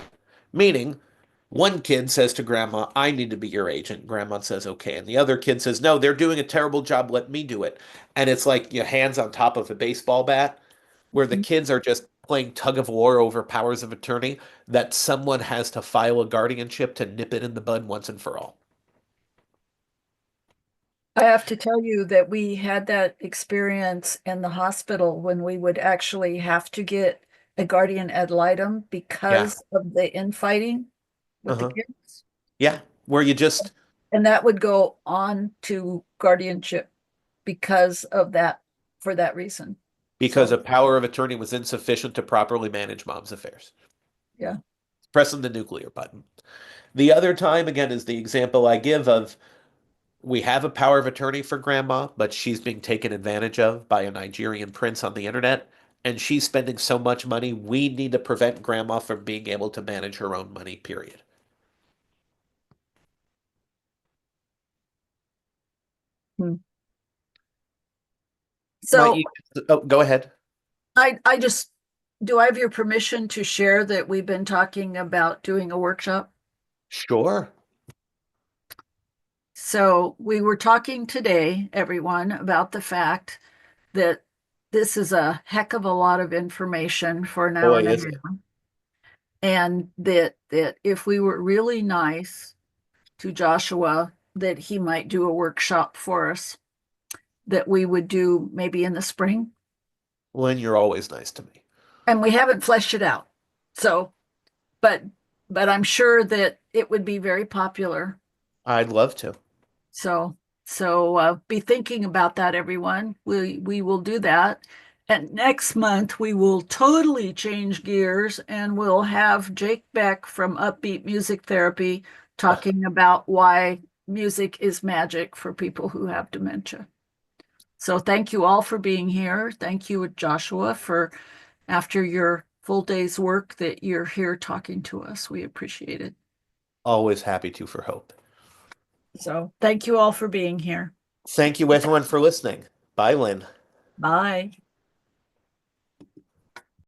Meaning, one kid says to grandma, I need to be your agent. Grandma says, okay. And the other kid says, no, they're doing a terrible job. Let me do it. And it's like your hands on top of a baseball bat, where the kids are just playing tug of war over powers of attorney, that someone has to file a guardianship to nip it in the bud once and for all. I have to tell you that we had that experience in the hospital when we would actually have to get a guardian ad litem Yeah. because of the infighting with the Uh-huh. kids. Yeah. Where you just, And that would go on to guardianship because of that, for that reason. because So, a power of attorney was insufficient to properly manage mom's affairs. yeah. Pressing the nuclear button. The other time, again, is the example I give of we have a power of attorney for grandma, but she's being taken advantage of by a Nigerian prince on the internet, and she's spending so much money, we need to prevent grandma from being able to manage her own money, period. Hmm. Might So you, oh, go ahead. I just, do I have your permission to share that we've been talking about doing a workshop? Sure. So we were talking today, everyone, about the fact that this is a heck of a lot of information for an hour Boy, and a is it. half. And that if we were really nice to Joshua, that he might do a workshop for us that we would do maybe in the spring. Lynn, you're always nice to me. And we haven't fleshed it out. So, but but I'm sure that it would be very popular. I'd love to. So be thinking about that, everyone. We will do that. And next month we will totally change gears and we'll have Jake Beck from Upbeat Music Therapy talking about why music is magic for people who have dementia. So thank you all for being here. Thank you, Joshua, for after your full day's work that you're here talking to us. We appreciate it. Always happy to for Hope. So thank you all for being here. Thank you, everyone, for listening. Bye, Lynn. Bye.